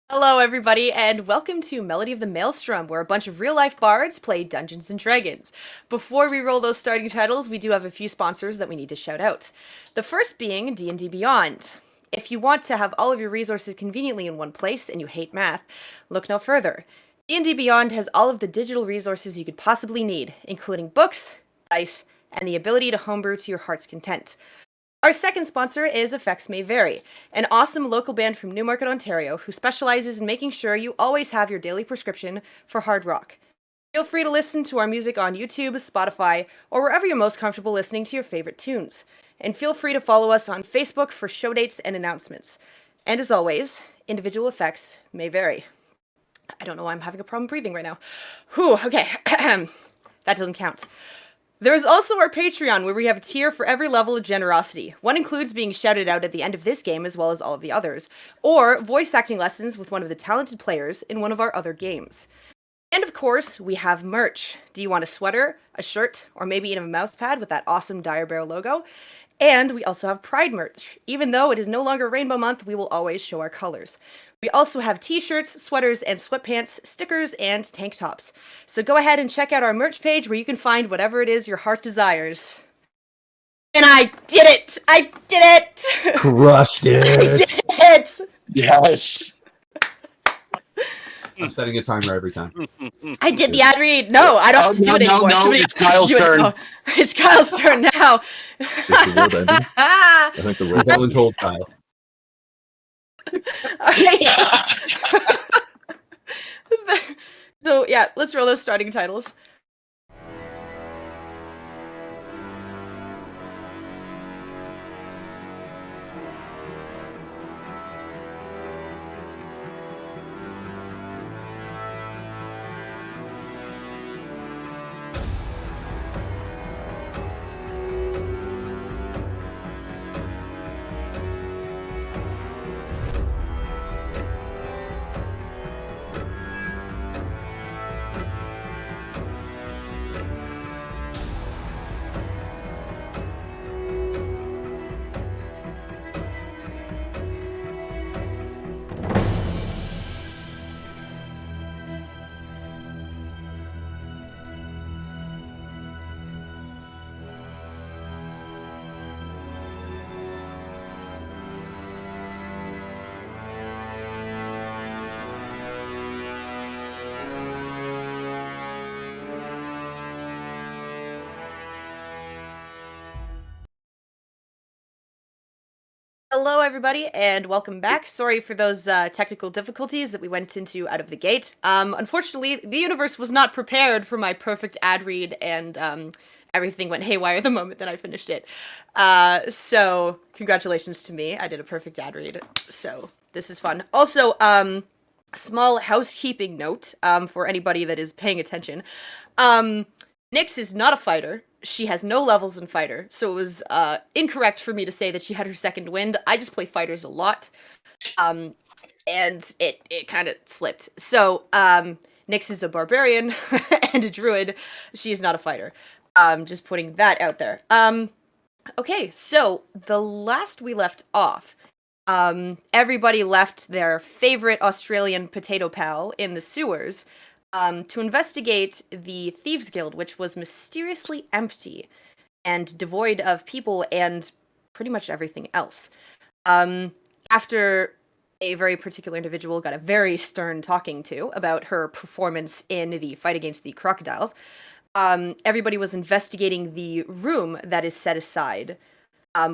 Hello, everybody, and welcome to Melody of the Maelstrom, where a bunch of real-life bards play Dungeons & Dragons. Before we roll those starting titles, we do have a few sponsors that we need to shout out. The first being D&D Beyond. If you want to have all of your resources conveniently in one place and you hate math, look no further. D&D Beyond has all of the digital resources you could possibly need, including books, dice, and the ability to homebrew to your heart's content. Our second sponsor is Effects May Vary, an awesome local band from Newmarket, Ontario, who specializes in making sure you always have your daily prescription for hard rock. Feel free to listen to our music on YouTube, Spotify, or wherever you're most comfortable listening to your favorite tunes. And feel free to follow us on Facebook for show dates and announcements. And as always, individual effects may vary. I don't know why I'm having a problem breathing right now. Whew, okay. That doesn't count. There is also our Patreon, where we have a tier for every level of generosity. One includes being shouted out at the end of this game, as well as all of the others, or voice acting lessons with one of the talented players in one of our other games. And of course, we have merch. Do you want a sweater, a shirt, or maybe even a mouse pad with that awesome Dire Bear logo? And we also have Pride merch. Even though it is no longer Rainbow Month, we will always show our colors. We also have t-shirts, sweaters, and sweatpants, stickers, and tank tops. So go ahead and check out our merch page where you can find whatever it is your heart desires. And I did it! I did it! Crushed I it. did it! Yes. I'm setting a timer every time. I did the ad read. No, I don't have to do it anymore. No, Somebody it's else has to Kyle's do it turn. now. It's Kyle's turn now. It's the world ending. I think the world's no one told Kyle. Alright. So, yeah, let's roll those starting titles. Hello, everybody, and welcome back. Sorry for those technical difficulties that we went into out of the gate. Unfortunately, the universe was not prepared for my perfect ad read, and everything went haywire the moment that I finished it. So, congratulations to me. I did a perfect ad read, so this is fun. Also, small housekeeping note for anybody that is paying attention. Nyx is not a fighter. She has no levels in fighter, so it was incorrect for me to say that she had her second wind. I just play fighters a lot, and it kind of slipped. So Nyx is a barbarian and a druid. She is not a fighter. Just putting that out there. Okay, so the last we left off, everybody left their favorite Australian potato pal in the sewers. To investigate the Thieves Guild, which was mysteriously empty and devoid of people and pretty much everything else. After a very particular individual got a very stern talking to about her performance in the fight against the crocodiles, everybody was investigating the room that is set aside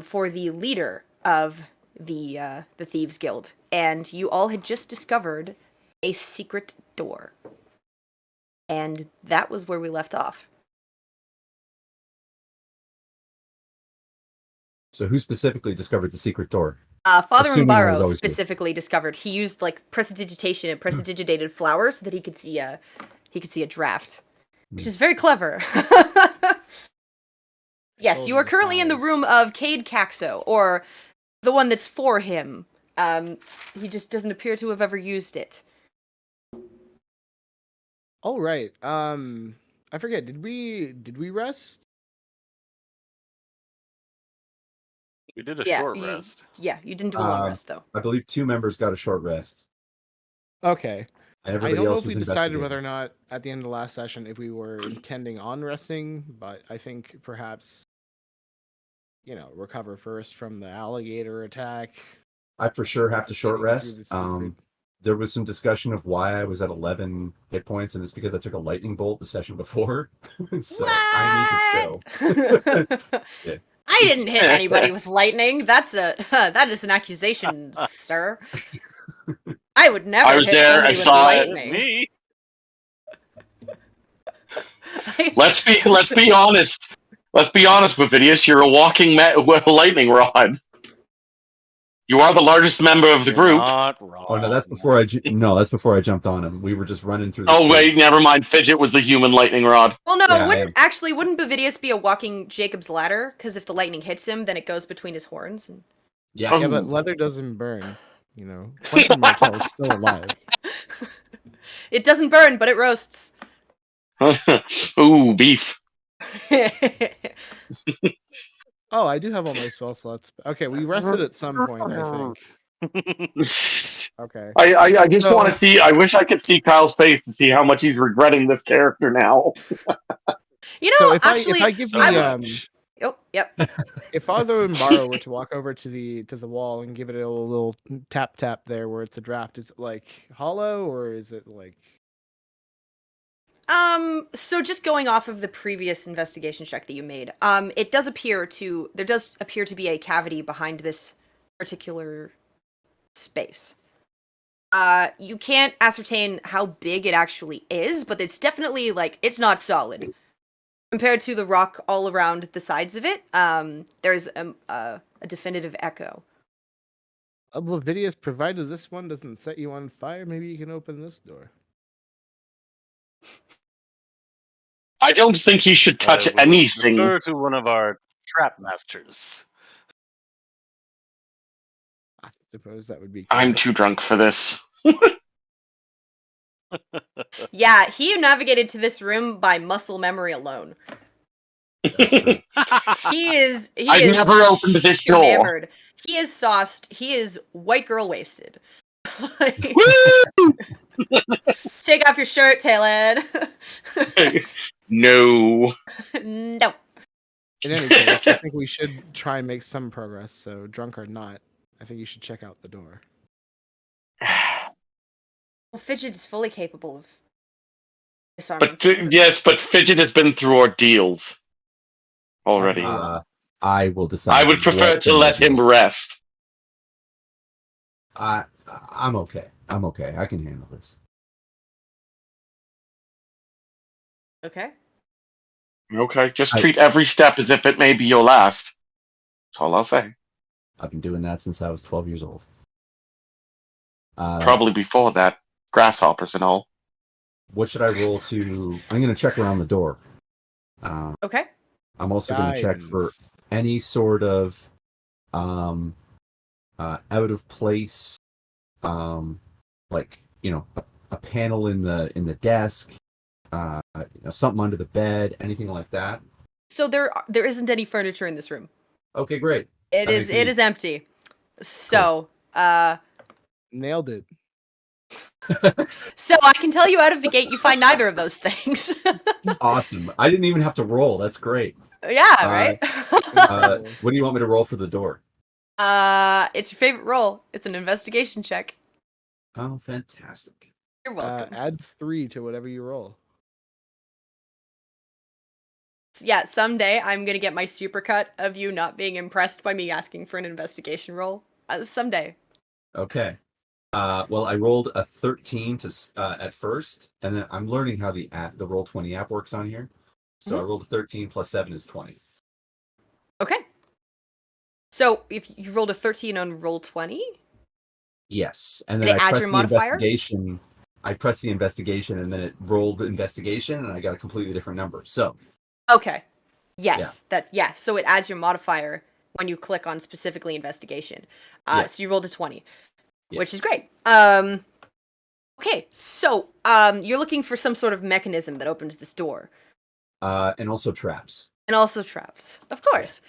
for the leader of the Thieves Guild, and you all had just discovered a secret door. And that was where we left off. So who specifically discovered the secret door? Father Assuming I was Umbaro always here. specifically discovered he used like prestidigitation and prestidigitated flowers so that he could see a draft, which is very clever. Yes, you are currently in the room of Cade Caxo, or the one that's for him. He just doesn't appear to have ever used it. All right. I forget. Did we rest? We did a Yeah, short rest. Yeah, you didn't do a long rest though. I believe 2 members got a short rest. Okay. And I everybody don't know else if we was decided investigating. whether or not at the end of the last session if we were intending on resting, but I think perhaps recover first from the alligator attack. I for sure have to short Getting through rest. the secret. There was some discussion of why I was at 11 hit points, and it's because I took a lightning bolt the session before. So I need to chill. What? Yeah. I didn't hit anybody with lightning. That is an accusation, sir. I would never I was hit there. I somebody with saw it. lightning. Me. Let's be honest. Let's be honest, Vividius. You're a walking lightning rod. You are the largest member of the You're group. not wrong. Oh no, that's before that's before I jumped on him. We were just running through the Oh wait, streets. never mind. Fidget was the human lightning rod. Well, no, Yeah, wouldn't Vividius be a walking Jacob's ladder? Because if the lightning hits him, then it goes between his horns. And... Yeah. Yeah, but leather doesn't burn. Quentin Martell is still alive. It doesn't burn, but it roasts. Ooh, beef. Oh, I do have all my spell slots. Okay, we rested at some point, I think. Okay. I just So- want to see. I wish I could see Kyle's face to see how much he's regretting this character now. So if actually, I give so the I oh, yep. if Father and Barrow were to walk over to the wall and give it a little tap there where it's a draft, is it like hollow or is it like? So just going off of the previous investigation check that you made, there does appear to be a cavity behind this particular space. You can't ascertain how big it actually is, but it's definitely it's not solid. Compared to the rock all around the sides of it, there's a definitive echo. Oblivious, provided this one doesn't set you on fire, maybe you can open this door. I don't think he should touch We will anything. defer to one of our trap masters. I suppose that would be. I'm correct. too drunk for this. Yeah, he navigated to this room by muscle memory alone. He is. I've never opened this door. enamored. He is sauced. He is white girl wasted. Woo! Take off your shirt, Tailhead. No. No. In any case, I think we should try and make some progress. So, drunk or not, I think you should check out the door. Well, Fidget is fully capable of disarming. But things. yes, but Fidget has been through ordeals already. I will decide. I would prefer to let him rest. I'm okay. I'm okay. I can handle this. Okay. Okay, just treat every step as if it may be your last. That's all I'll say. I've been doing that since I was 12 years old. Probably before that, grasshoppers and all. What should I roll to? I'm going to check around the door. Okay. I'm also going to check for any sort of out of place, like a panel in the desk, something under the bed, anything like that. So there isn't any furniture in this room. Okay, great. It is empty. So, Nailed it. so I can tell you out of the gate, you find neither of those things. Awesome. I didn't even have to roll. That's great. Yeah, right. What do you want me to roll for the door? It's your favorite roll. It's an investigation check. Oh, fantastic. You're welcome. Add 3 to whatever you roll. Yeah, someday I'm gonna get my supercut of you not being impressed by me asking for an investigation roll. Someday. Okay. Well, I rolled a 13 at first, and then I'm learning how the Roll20 app works on here. So I rolled a 13 plus 7 is 20. Okay. So if you rolled a 13 on Roll20? Yes. And Did then it I add pressed your the modifier? investigation. I pressed the investigation, and then it rolled the investigation, and I got a completely different number. So. Okay. Yes. So it adds your modifier when you click on specifically investigation. So you rolled a 20, which is great. Okay. So you're looking for some sort of mechanism that opens this door. And also traps. And also traps, of course.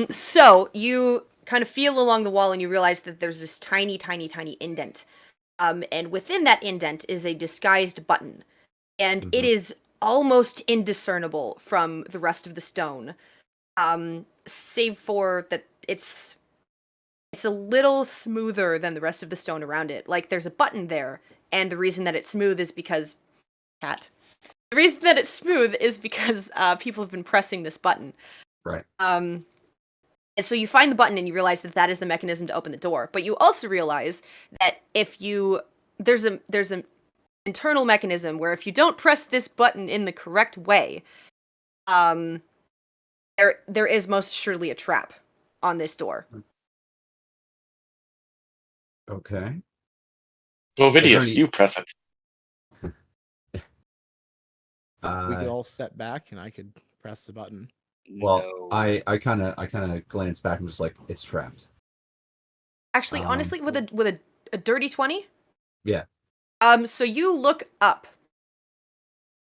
So you kind of feel along the wall and you realize that there's this tiny, tiny, tiny indent And within that indent is a disguised button. And it Mhm. is almost indiscernible from the rest of the stone. Save for that it's a little smoother than the rest of the stone around it. Like, there's a button there, and the reason that it's smooth is because... Cat. The reason that it's smooth is because people have been pressing this button. Right. And so you find the button and you realize that that is the mechanism to open the door. But you also realize that if you... There's an internal mechanism where if you don't press this button in the correct way, there is most surely a trap on this door. Okay. Ovidius, any- you press it. We could all step back, and I could press the button. Well, No. I kind of glance back and just like, it's trapped. Actually, honestly, with a dirty 20? Yeah. So you look up.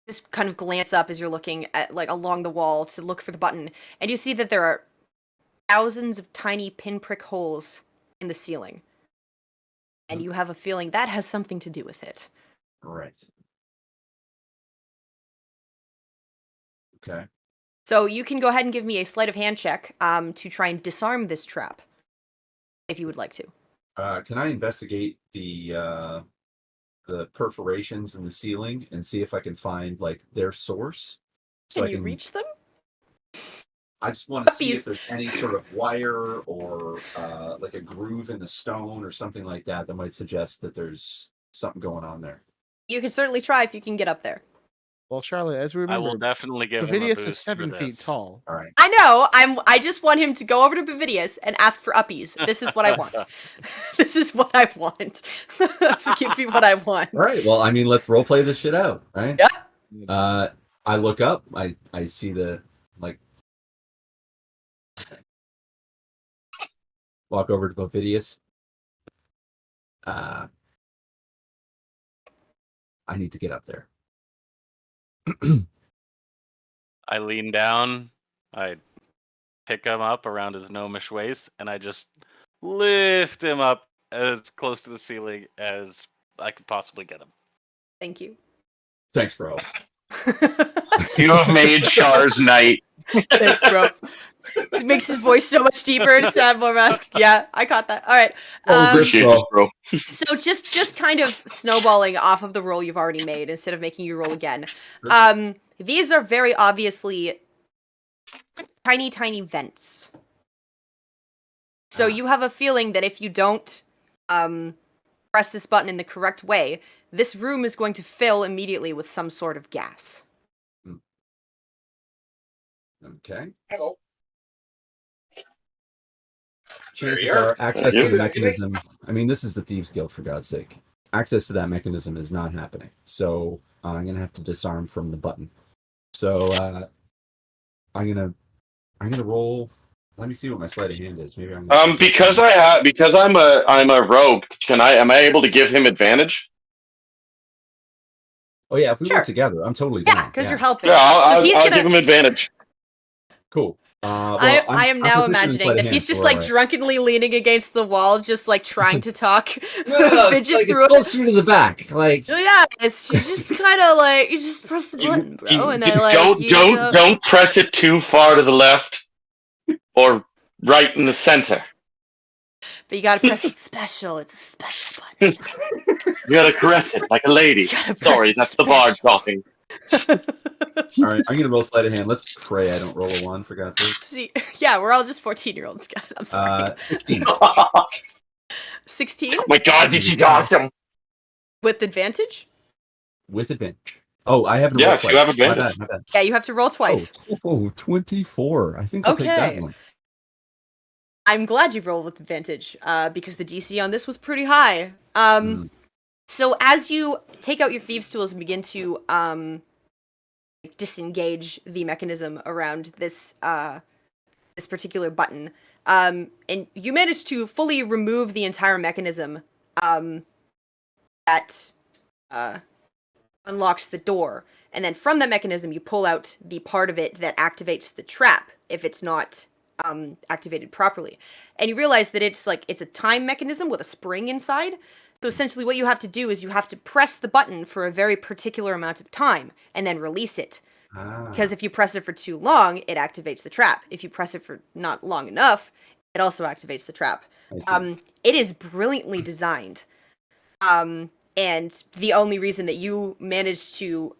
Just kind of glance up as you're looking at, like, along the wall to look for the button, and you see that there are thousands of tiny pinprick holes in the ceiling. And you have a feeling that has something to do with it. Right. Okay. So you can go ahead and give me a sleight of hand check to try and disarm this trap, if you would like to. Can I investigate the perforations in the ceiling and see if I can find like their source? Can you reach them? I just want to see Puppies. if there's any sort of wire or like a groove in the stone or something like that that might suggest that there's something going on there. You can certainly try if you can get up there. Well, Charlotte, as we I will remember, definitely give him a Ovidius boost is 7 for feet this. tall. All right. I know. I just want him to go over to Bavidius and ask for uppies. This is what I want. This is what I want. So give me what I want. All right. Well, I mean, let's role play this shit out, right? Yeah. I look up. I see the like. Walk over to Bovidius. I need to get up there. I lean down, I pick him up around his gnomish waist, and I just lift him up as close to the ceiling as I could possibly get him. Thank you. Thanks, bro. You have made Char's night. Thanks, bro. It makes his voice so much deeper to sound more mask. Yeah, I caught that. All right. Appreciate it, bro. So just kind of snowballing off of the roll you've already made instead of making you roll again. These are very obviously tiny, tiny vents. So you have a feeling that if you don't press this button in the correct way, this room is going to fill immediately with some sort of gas. Okay. Hello. Chances There you are access There to you the are. mechanism. I mean, this is the Thieves Guild, for God's sake. Access to that mechanism is not happening. So I'm gonna have to disarm from the button. So I'm gonna roll. Let me see what my sleight of hand is. Maybe I'm gonna Because I'm a rogue. Am I able to give him advantage? Oh yeah, if we Sure. work together, I'm totally Yeah, down. because you're helping. Yeah, I'll, so he's I'll gonna. give him advantage. Cool. I am now imagining that he's just like drunkenly leaning against the wall, just like trying to talk, fidget through it. closer to the back, like. Yeah, it's just kind of like you just press the button, bro, and then like don't press it too far to the left or right in the center. But you gotta press it special. It's a special button. You gotta caress it like a lady. Sorry, that's the bard talking. All right, I'm gonna roll sleight of hand. Let's pray I don't roll a 1, for God's sake. See, yeah, we're all just 14-year-olds, guys. I'm sorry. 16. 16 My God, did you dodge him? with advantage. With advantage. Oh, I have to Yes, roll you have twice. advantage. My bad. Yeah, you have to roll twice. Oh, 24. I think I'll take Okay. that one. I'm glad you rolled with advantage, because the DC on this was pretty high. So as you take out your thieves' tools and begin to disengage the mechanism around this this particular button, and you manage to fully remove the entire mechanism that unlocks the door, and then from that mechanism you pull out the part of it that activates the trap if it's not activated properly, and you realize that it's a time mechanism with a spring inside. So essentially what you have to do is you have to press the button for a very particular amount of time and then release it. Because if you press it for too long, it activates the trap. If you press it for not long enough, it also activates the trap. It is brilliantly designed. And the only reason that you managed to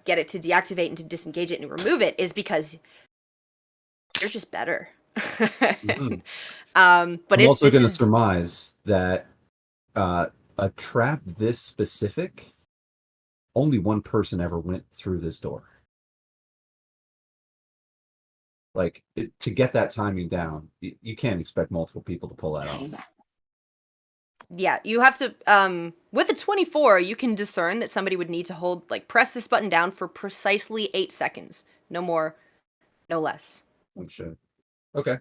get it to deactivate and to disengage it and remove it is because you're just better. Mm-hmm. But I'm also going to surmise that a trap this specific, only one person ever went through this door. Like, to get that timing down, you can't expect multiple people to pull that off. Yeah, you have to, with a 24, you can discern that somebody would need to press this button down for precisely 8 seconds. No more, no less. Oh, shit. Okay.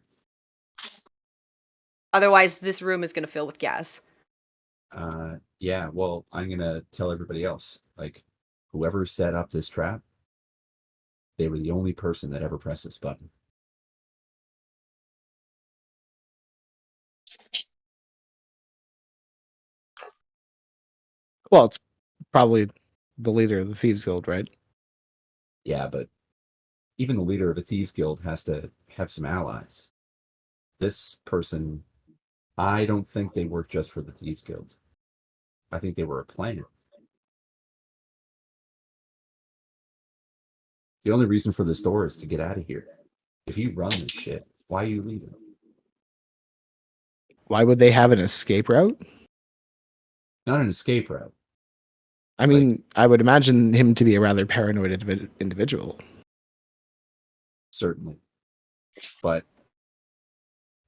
Otherwise, this room is going to fill with gas. Yeah, well, I'm going to tell everybody else. Like, whoever set up this trap, they were the only person that ever pressed this button. Well, it's probably the leader of the Thieves Guild, right? Yeah, but even the leader of a Thieves Guild has to have some allies. This person, I don't think they work just for the Thieves Guild. I think they were a plan. The only reason for this door is to get out of here. If you run this shit, why are you leaving? Why would they have an escape route? Not an escape route. I mean, I would imagine him to be a rather paranoid individual. Certainly. But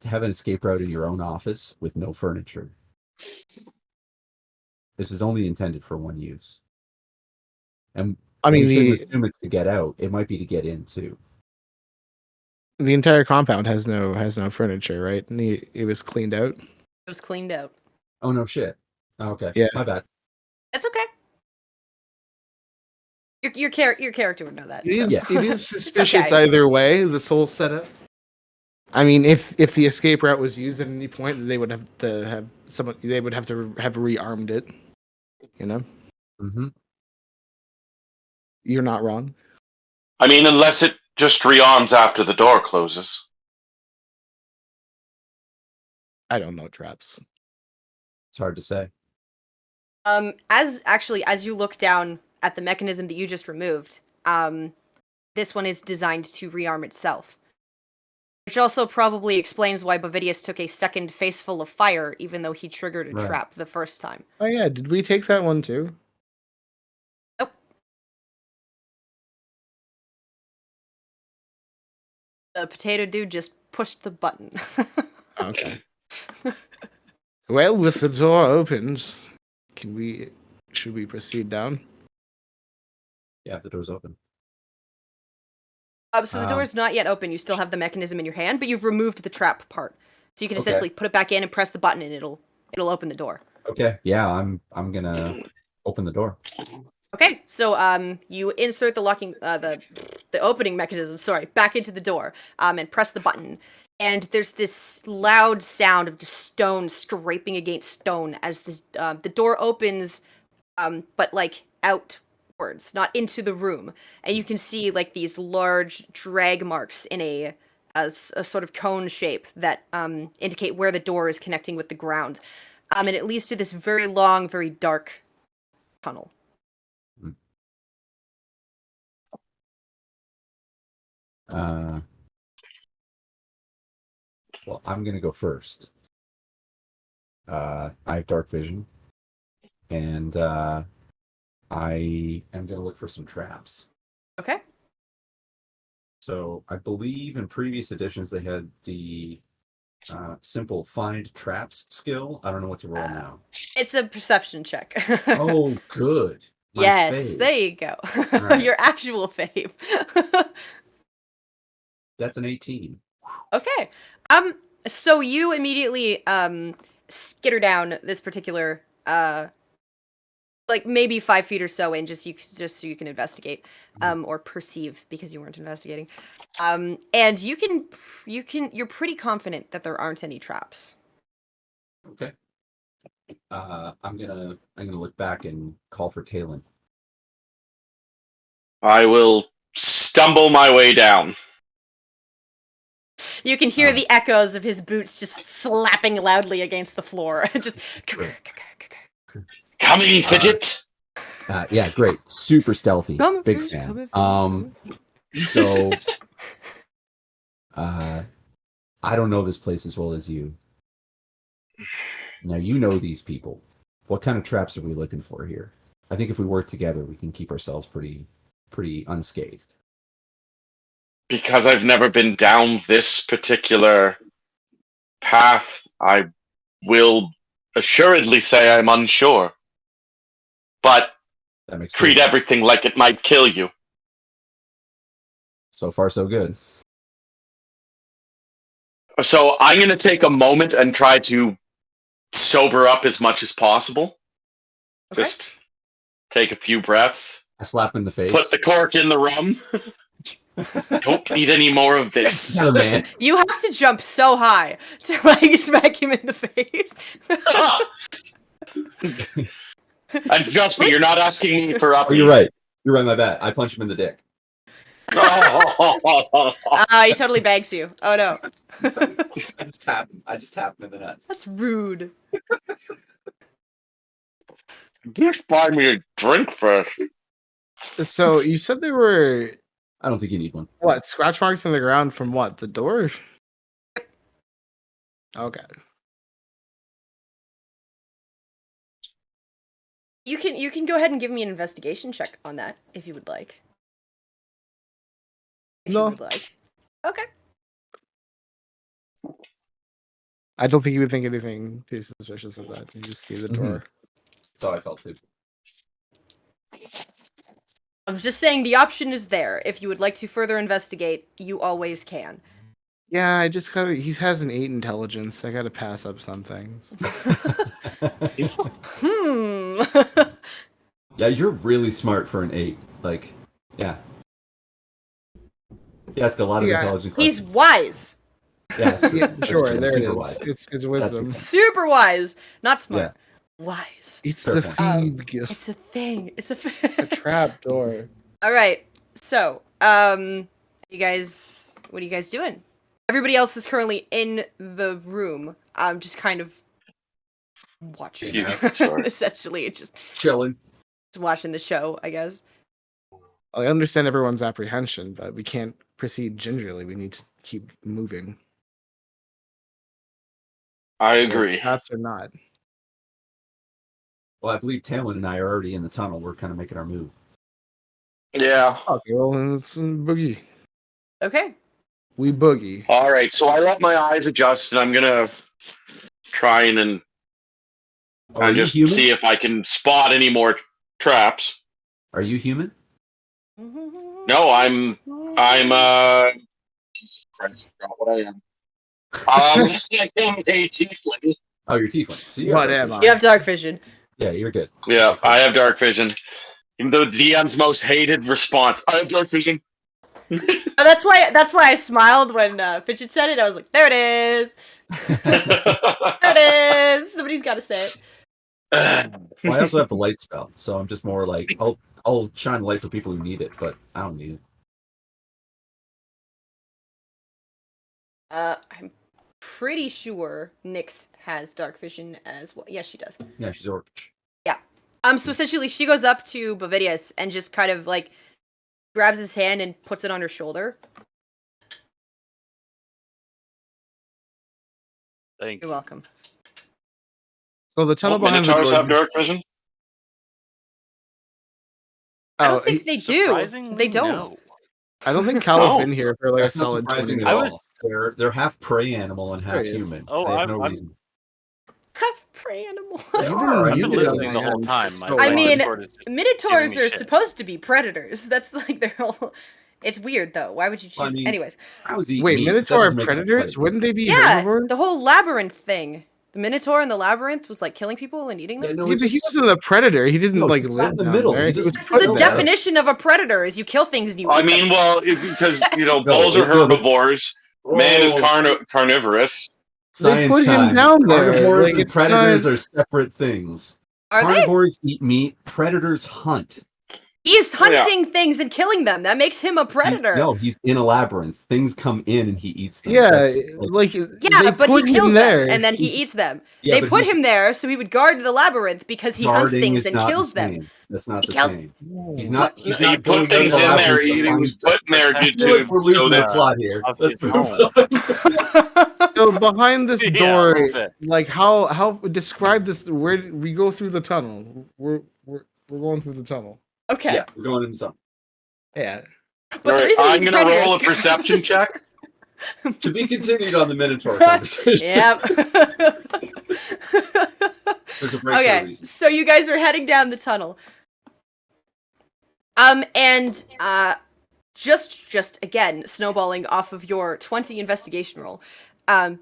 to have an escape route in your own office with no furniture, this is only intended for one use. And I mean, you shouldn't assume it's to get out. It might be to get in too. The entire compound has no furniture, right? And it was cleaned out. It was cleaned out. Oh no shit. Okay. Yeah. My bad. That's okay. Your character would know that. It is suspicious okay. either way. This whole setup. I mean, if the escape route was used at any point, they would have to have someone. They would have to have rearmed it. You know. Mm-hmm. You're not wrong. I mean, unless it just rearms after the door closes. I don't know traps. It's hard to say. As you look down at the mechanism that you just removed, this one is designed to rearm itself. Which also probably explains why Bovidius took a second faceful of fire, even though he triggered a trap the first time. Oh yeah, did we take that one too? Nope. The potato dude just pushed the button. Okay. Well, with the door opened, should we proceed down? Yeah, the door's open. So the door's not yet open. You still have the mechanism in your hand, but you've removed the trap part. So you can essentially put it back in and press the button, and it'll open the door. Okay. Yeah, I'm gonna open the door. Okay, so you insert the locking the opening mechanism, back into the door, and press the button. And there's this loud sound of just stone scraping against stone as the door opens, but like outwards, not into the room. And you can see like these large drag marks in a sort of cone shape that indicate where the door is connecting with the ground. And it leads to this very long, very dark tunnel. Well, I'm gonna go first. I have dark vision, and I am gonna look for some traps. Okay. So I believe in previous editions they had the simple find traps skill. I don't know what to roll now. It's a perception check. Oh, good. My yes, fave. there you go. Right. Your actual fave. That's an 18. Okay. So you immediately skitter down this particular like maybe 5 feet or so in just so you can investigate or perceive because you weren't investigating. And you're pretty confident that there aren't any traps. Okay. I'm gonna look back and call for Talon. I will stumble my way down. You can hear the echoes of his boots just slapping loudly against the floor. Just. Coming, Fidget. Yeah, great, super stealthy, big fan. So, I don't know this place as well as you. Now you know these people. What kind of traps are we looking for here? I think if we work together, we can keep ourselves pretty unscathed. Because I've never been down this particular path, I will assuredly say I'm unsure. But That makes treat sense. everything like it might kill you. So far, so good. So I'm going to take a moment and try to sober up as much as possible. Okay. Just take a few breaths. I slap him in the face. Put the cork in the rum. Don't need any more of this. Not a man. You have to jump so high to like smack him in the face. And trust me, you're not asking me for up. Oh, you're right. You're right. My bad. I punch him in the dick. He totally bags you. Oh no. I just tap him in the nuts. That's rude. Just buy me a drink first. So you said there were I don't think you need one. what scratch marks on the ground from what the door? Okay. You can go ahead and give me an investigation check on that if you would like. If No. you would like. Okay. I don't think you would think anything too suspicious of that. You just see the door. That's how I felt too. I'm just saying the option is there. If you would like to further investigate, you always can. Yeah, I just gotta. He has an 8 intelligence. I gotta pass up some things. Yeah, you're really smart for an 8. Like, yeah. You ask a lot of intelligent He's questions. wise. Yeah, sure. true. There it Super is. wise. It's wisdom. Super wise. Not smart. Wise. It's Fair the point. theme gift. It's a thing. It's a A trap door. All right. So, you guys, what are you guys doing? Everybody else is currently in the room. I'm just kind of watching. Yeah, sure. Essentially, it's just Chilling. watching the show, I guess. I understand everyone's apprehension, but we can't proceed gingerly. We need to keep moving. I agree. Traps or not. Well, I believe Talon and I are already in the tunnel. We're kind of making our move. Yeah. Okay, well, let's boogie. Okay. We boogie. All right. So I let my eyes adjust, and I'm gonna try and Oh, are you just human? see if I can spot any more traps. Are you human? No, I'm. Jesus Christ, I forgot what I am. I am a tiefling. Oh, you're tiefling. So you What have am dark I? You have dark vision. vision. Yeah, you're good. Yeah, I have dark vision. Even though DM's most hated response, I have dark vision. That's why I smiled when Fidget said it. I was like, there it is. There it is. Somebody's got to say it. Well, I also have the light spell, so I'm just more like I'll shine light for people who need it, but I don't need it. I'm pretty sure Nyx has dark vision as well. Yes, she does. Yeah, she's orc. Yeah. So essentially, she goes up to Bovidius and just kind of like grabs his hand and puts it on her shoulder. Thank You're you. welcome. So the tunnel behind the Minotaurs door. have dark vision? I don't think they do. Surprisingly, They don't. no. I don't think Cal has Oh. been here for like That's a not solid 20 surprising at minutes. all. They're half prey animal and half There he is. human. Oh, they have no I'm- reason. Have prey animal. They You've are. been- I've you've been been listening the whole on time. so My I mean, Discord is just Minotaurs giving me are shit. supposed to be predators. That's like their whole. It's weird though. Why would you choose? Well, I mean, Anyways, I was eating Wait, meat, but that Minotaur are doesn't make them predators? predators. Wouldn't they be yeah, herbivores? the whole labyrinth thing. The Minotaur in the labyrinth was like killing people and eating Yeah, them. no, Yeah, it but he just- wasn't a predator. He didn't No, like he sat live in the down middle. there. He He just- was That's put the there. definition of a predator: is you kill things and you. I eat mean, them. well, because, No, bulls are no, herbivores, man is carnivorous. They Science put him time. down there. Carnivores Like, and it's predators not- are separate things. Are they? Carnivores eat meat. Predators hunt. He's hunting things and killing them. That makes him a predator. He's in a labyrinth. Things come in and he eats them. Yeah, That's, like Yeah, they but he put kills him them there. and then he He's- eats them. Yeah, They but put he's- him there so he would guard the labyrinth because he hunts guarding things is and not kills the them. same. That's not He the kills- same. He's not. No, He's you not put going things to the in there. labyrinth to He find was stuff. put in there I feel like we're losing the plot here. of Let's his move own. on. So behind this Yeah, a door, little bit. like how describe this? Where we go through the tunnel? We're going through the tunnel. Okay. Yeah, we're going into something. Yeah. But the Alright, reason I'm he's gonna predator roll a is 'cause- perception check. To be continued on the Minotaur conversation. Yep. There's a break for a Okay, reason. so you guys are heading down the tunnel. And just again snowballing off of your 20 investigation roll,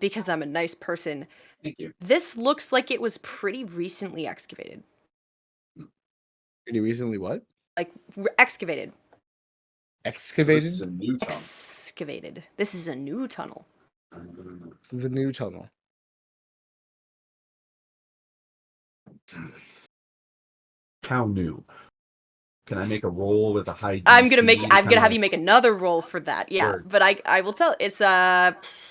because I'm a nice person. Thank you. This looks like it was pretty recently excavated. Pretty recently, what? Like excavated. So Excavated. this is a new tunnel. Excavated. This is a new tunnel. The new tunnel. How new? Can I make a roll with a high? I'm gonna DC have you make another roll for that. Yeah, Word. but I will tell. It's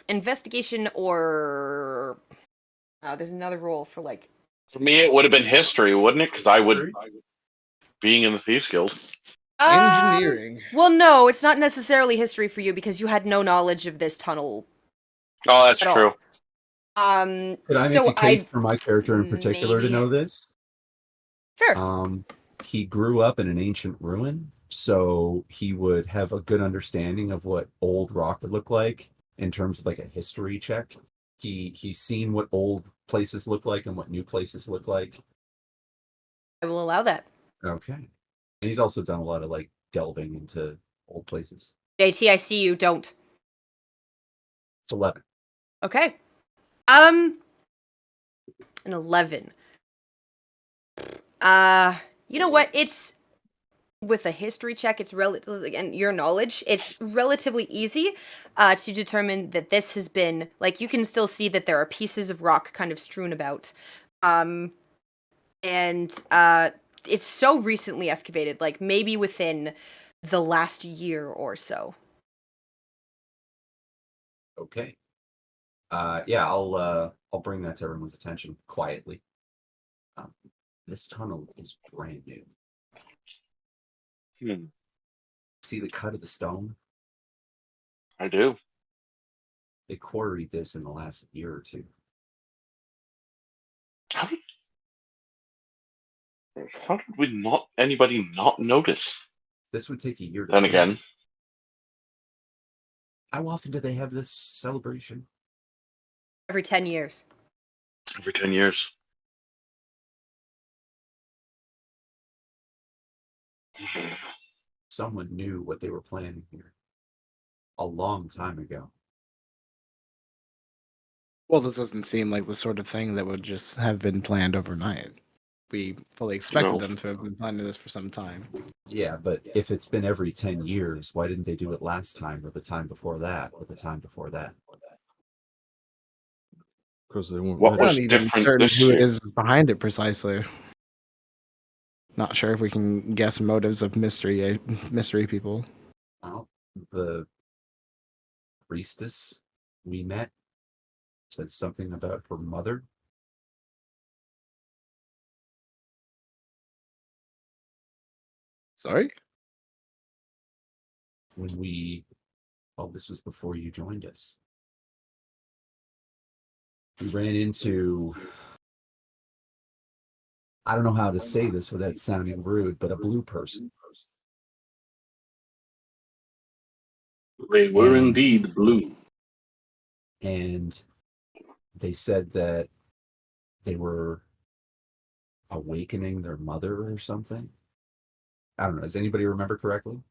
investigation or there's another roll for like. For me, it would have been history, wouldn't it? Because I would, History? being in the Thieves Guild. Engineering. Well, no, it's not necessarily history for you because you had no knowledge of this tunnel. Oh, that's At all. true. Could I make so a case I for my character in particular to maybe- know this? Sure. He grew up in an ancient ruin, so he would have a good understanding of what old rock would look like in terms of like a history check. He's seen what old places look like and what new places look like. I will allow that. Okay. And he's also done a lot of like delving into old places. JT, I see you. Don't. It's 11. Okay. An 11. You know what? It's with a history check. It's relatively, and your knowledge. It's relatively easy to determine that this has been like. You can still see that there are pieces of rock kind of strewn about, and it's so recently excavated. Like maybe within the last year or so. Okay. Yeah, I'll bring that to everyone's attention quietly. This tunnel is brand new. See the cut of the stone? I do. They quarried this in the last year or two. How did anybody not notice? This would take a year to Then build. again, How often do they have this celebration? Every 10 years. every 10 years. Someone knew what they were planning here a long time ago. Well, this doesn't seem like the sort of thing that would just have been planned overnight. We fully expected No. them to have been planning this for some time. Yeah, but if it's been every 10 years, why didn't they do it last time or the time before that or the time before that? Because they weren't What We're ready. was not even different certain this who it year? is behind it precisely. Not sure if we can guess motives of mystery people. Well, the priestess we met said something about her mother. Sorry? Well, this was before you joined us. We ran into, I don't know how to say this without sounding rude, but a blue person. They were And- indeed blue. And they said that they were awakening their mother or something. I don't know. Does anybody remember correctly?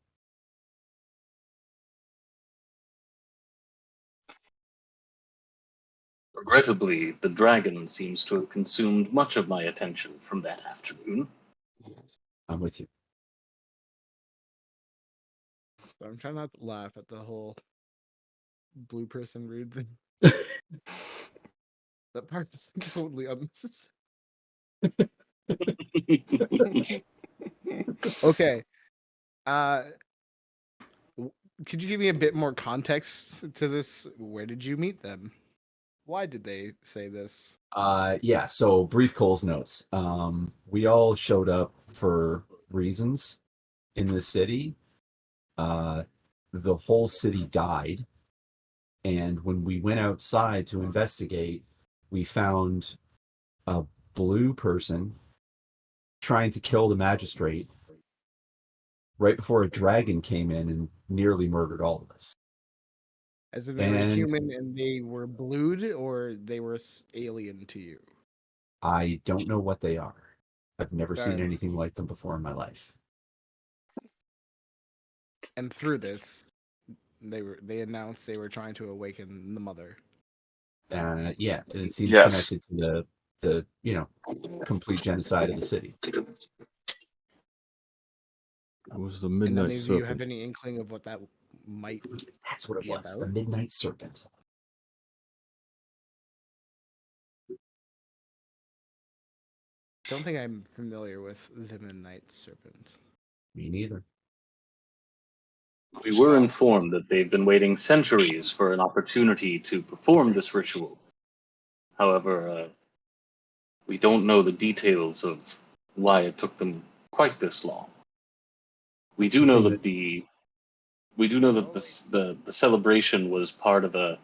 Regrettably, the dragon seems to have consumed much of my attention from that afternoon. I'm with you. So I'm trying not to laugh at the whole blue person rude thing. That part is totally unnecessary. Okay. Could you give me a bit more context to this? Where did you meet them? Why did they say this? Yeah, so brief Cole's notes. We all showed up for reasons in the city. The whole city died. And when we went outside to investigate, we found a blue person trying to kill the magistrate right before a dragon came in and nearly murdered all of us. As if they were human and they were blued, or they were alien to you? I don't know what they are. I've never Fair seen enough. anything like them before in my life. And through this, they announced they were trying to awaken the mother. Yeah, and it seems Yes. connected to the complete genocide of the city. It was the And Midnight any of you have Serpent. any inkling of what that might That's what it be was. The about? Midnight Serpent. Don't think I'm familiar with the Midnight Serpent. Me neither. We were informed that they've been waiting centuries for an opportunity to perform this ritual. However, we don't know the details of why it took them quite this long. We That's do the know thing that the celebration was part of a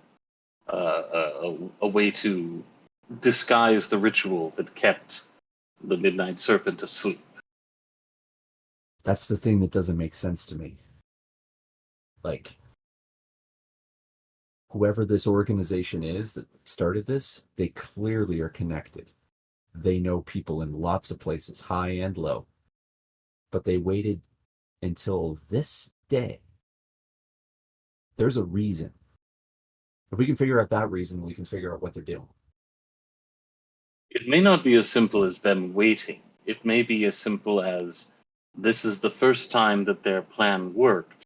way to disguise the ritual that kept the Midnight Serpent asleep. That's the thing that doesn't make sense to me. Like, whoever this organization is that started this, they clearly are connected. They know people in lots of places, high and low. But they waited until this day. There's a reason. If we can figure out that reason, we can figure out what they're doing. It may not be as simple as them waiting. It may be as simple as this is the first time that their plan worked,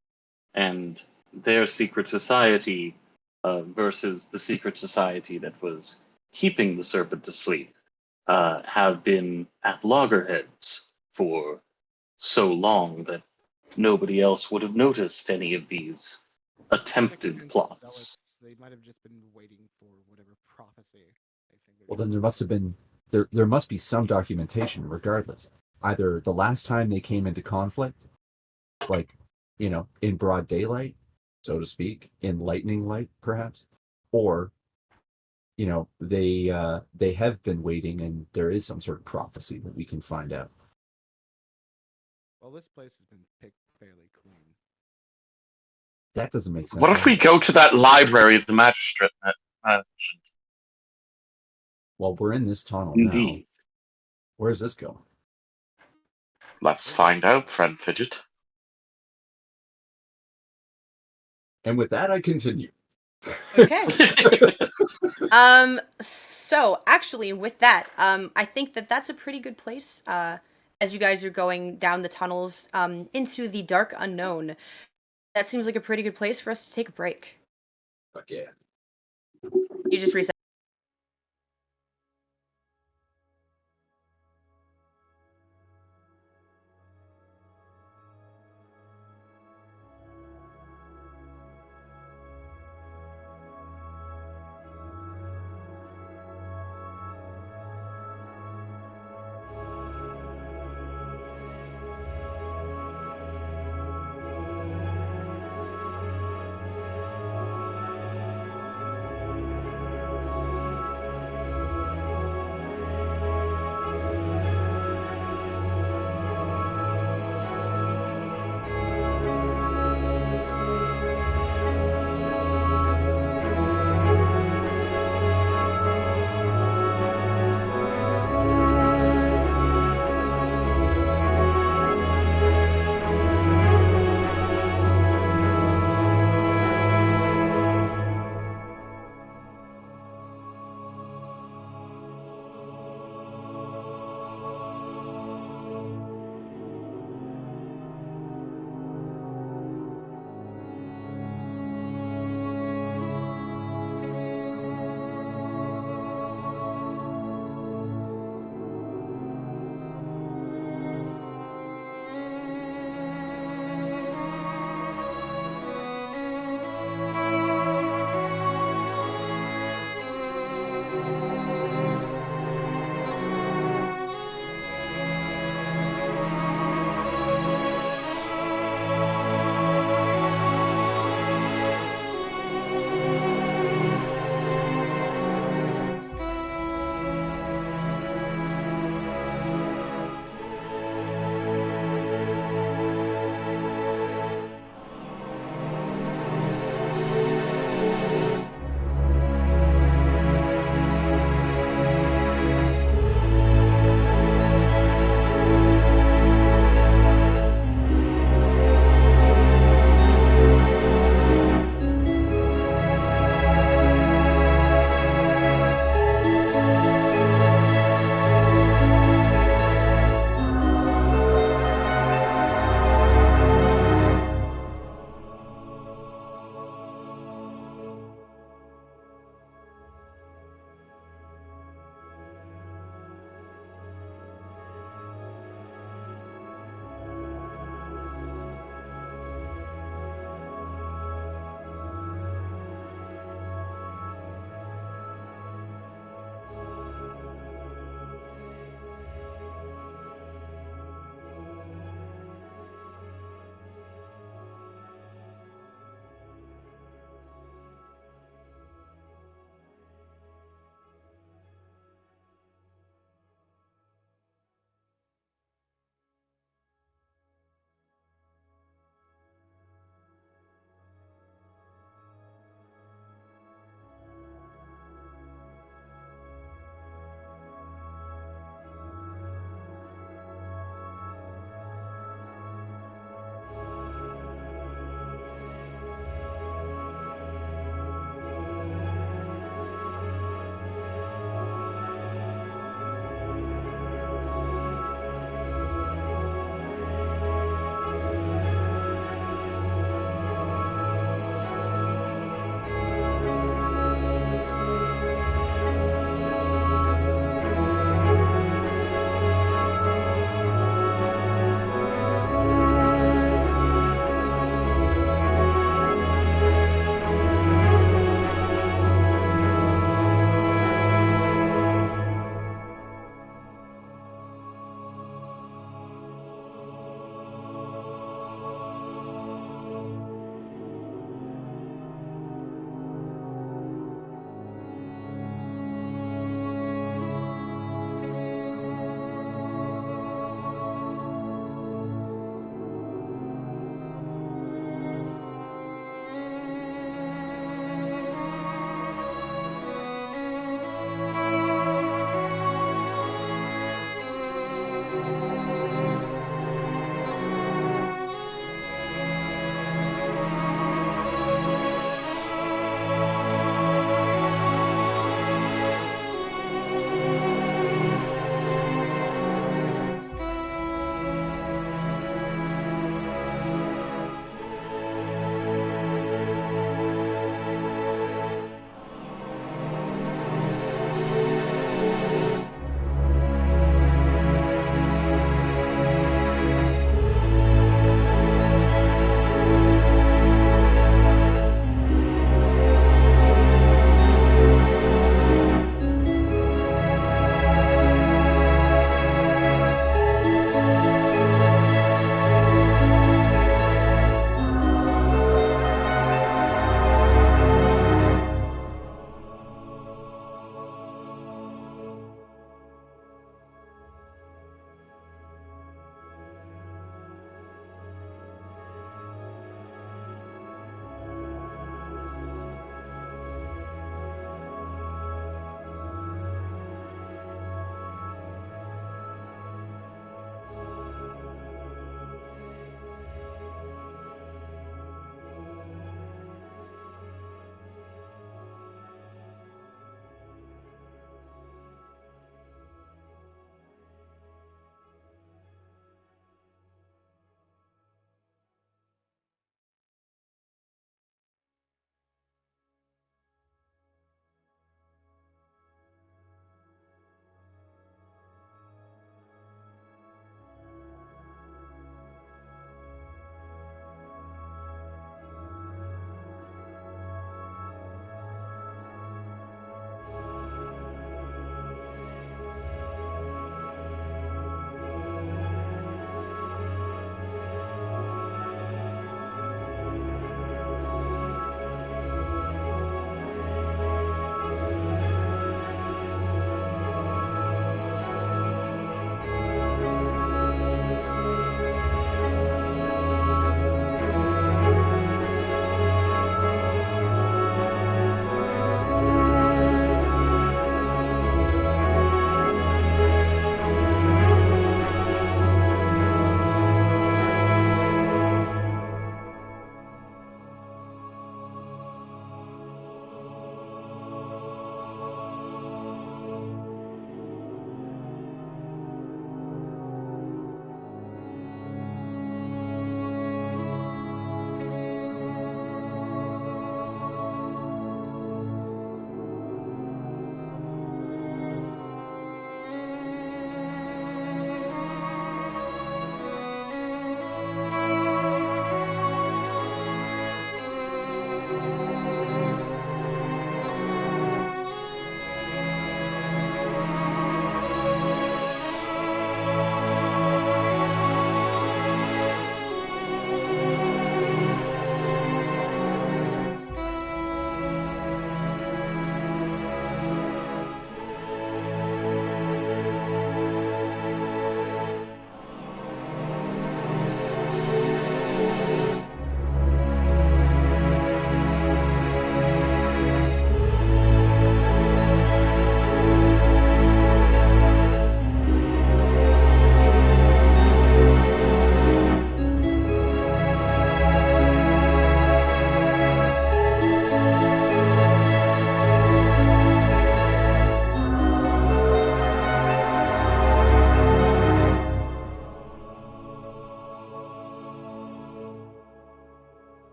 and their secret society versus the secret society that was keeping the serpent asleep have been at loggerheads for so long that nobody else would have noticed any of these attempted plots. They might have just been waiting for whatever prophecy they think. Well, then there must be some documentation regardless. Either the last time they came into conflict, like, in broad daylight, so to speak, in lightning light, perhaps, or, they have been waiting and there is some sort of prophecy that we can find out. Well, this place has been picked fairly clean. That doesn't make sense. What if we go to that library the magistrate mentioned? Well, we're in this tunnel now. Indeed. Where's this going? Let's find out, friend Fidget. And with that, I continue. Okay. So actually with that, I think that's a pretty good place, as you guys are going down the tunnels, into the dark unknown. That seems like a pretty good place for us to take a break. Fuck yeah. You just reset.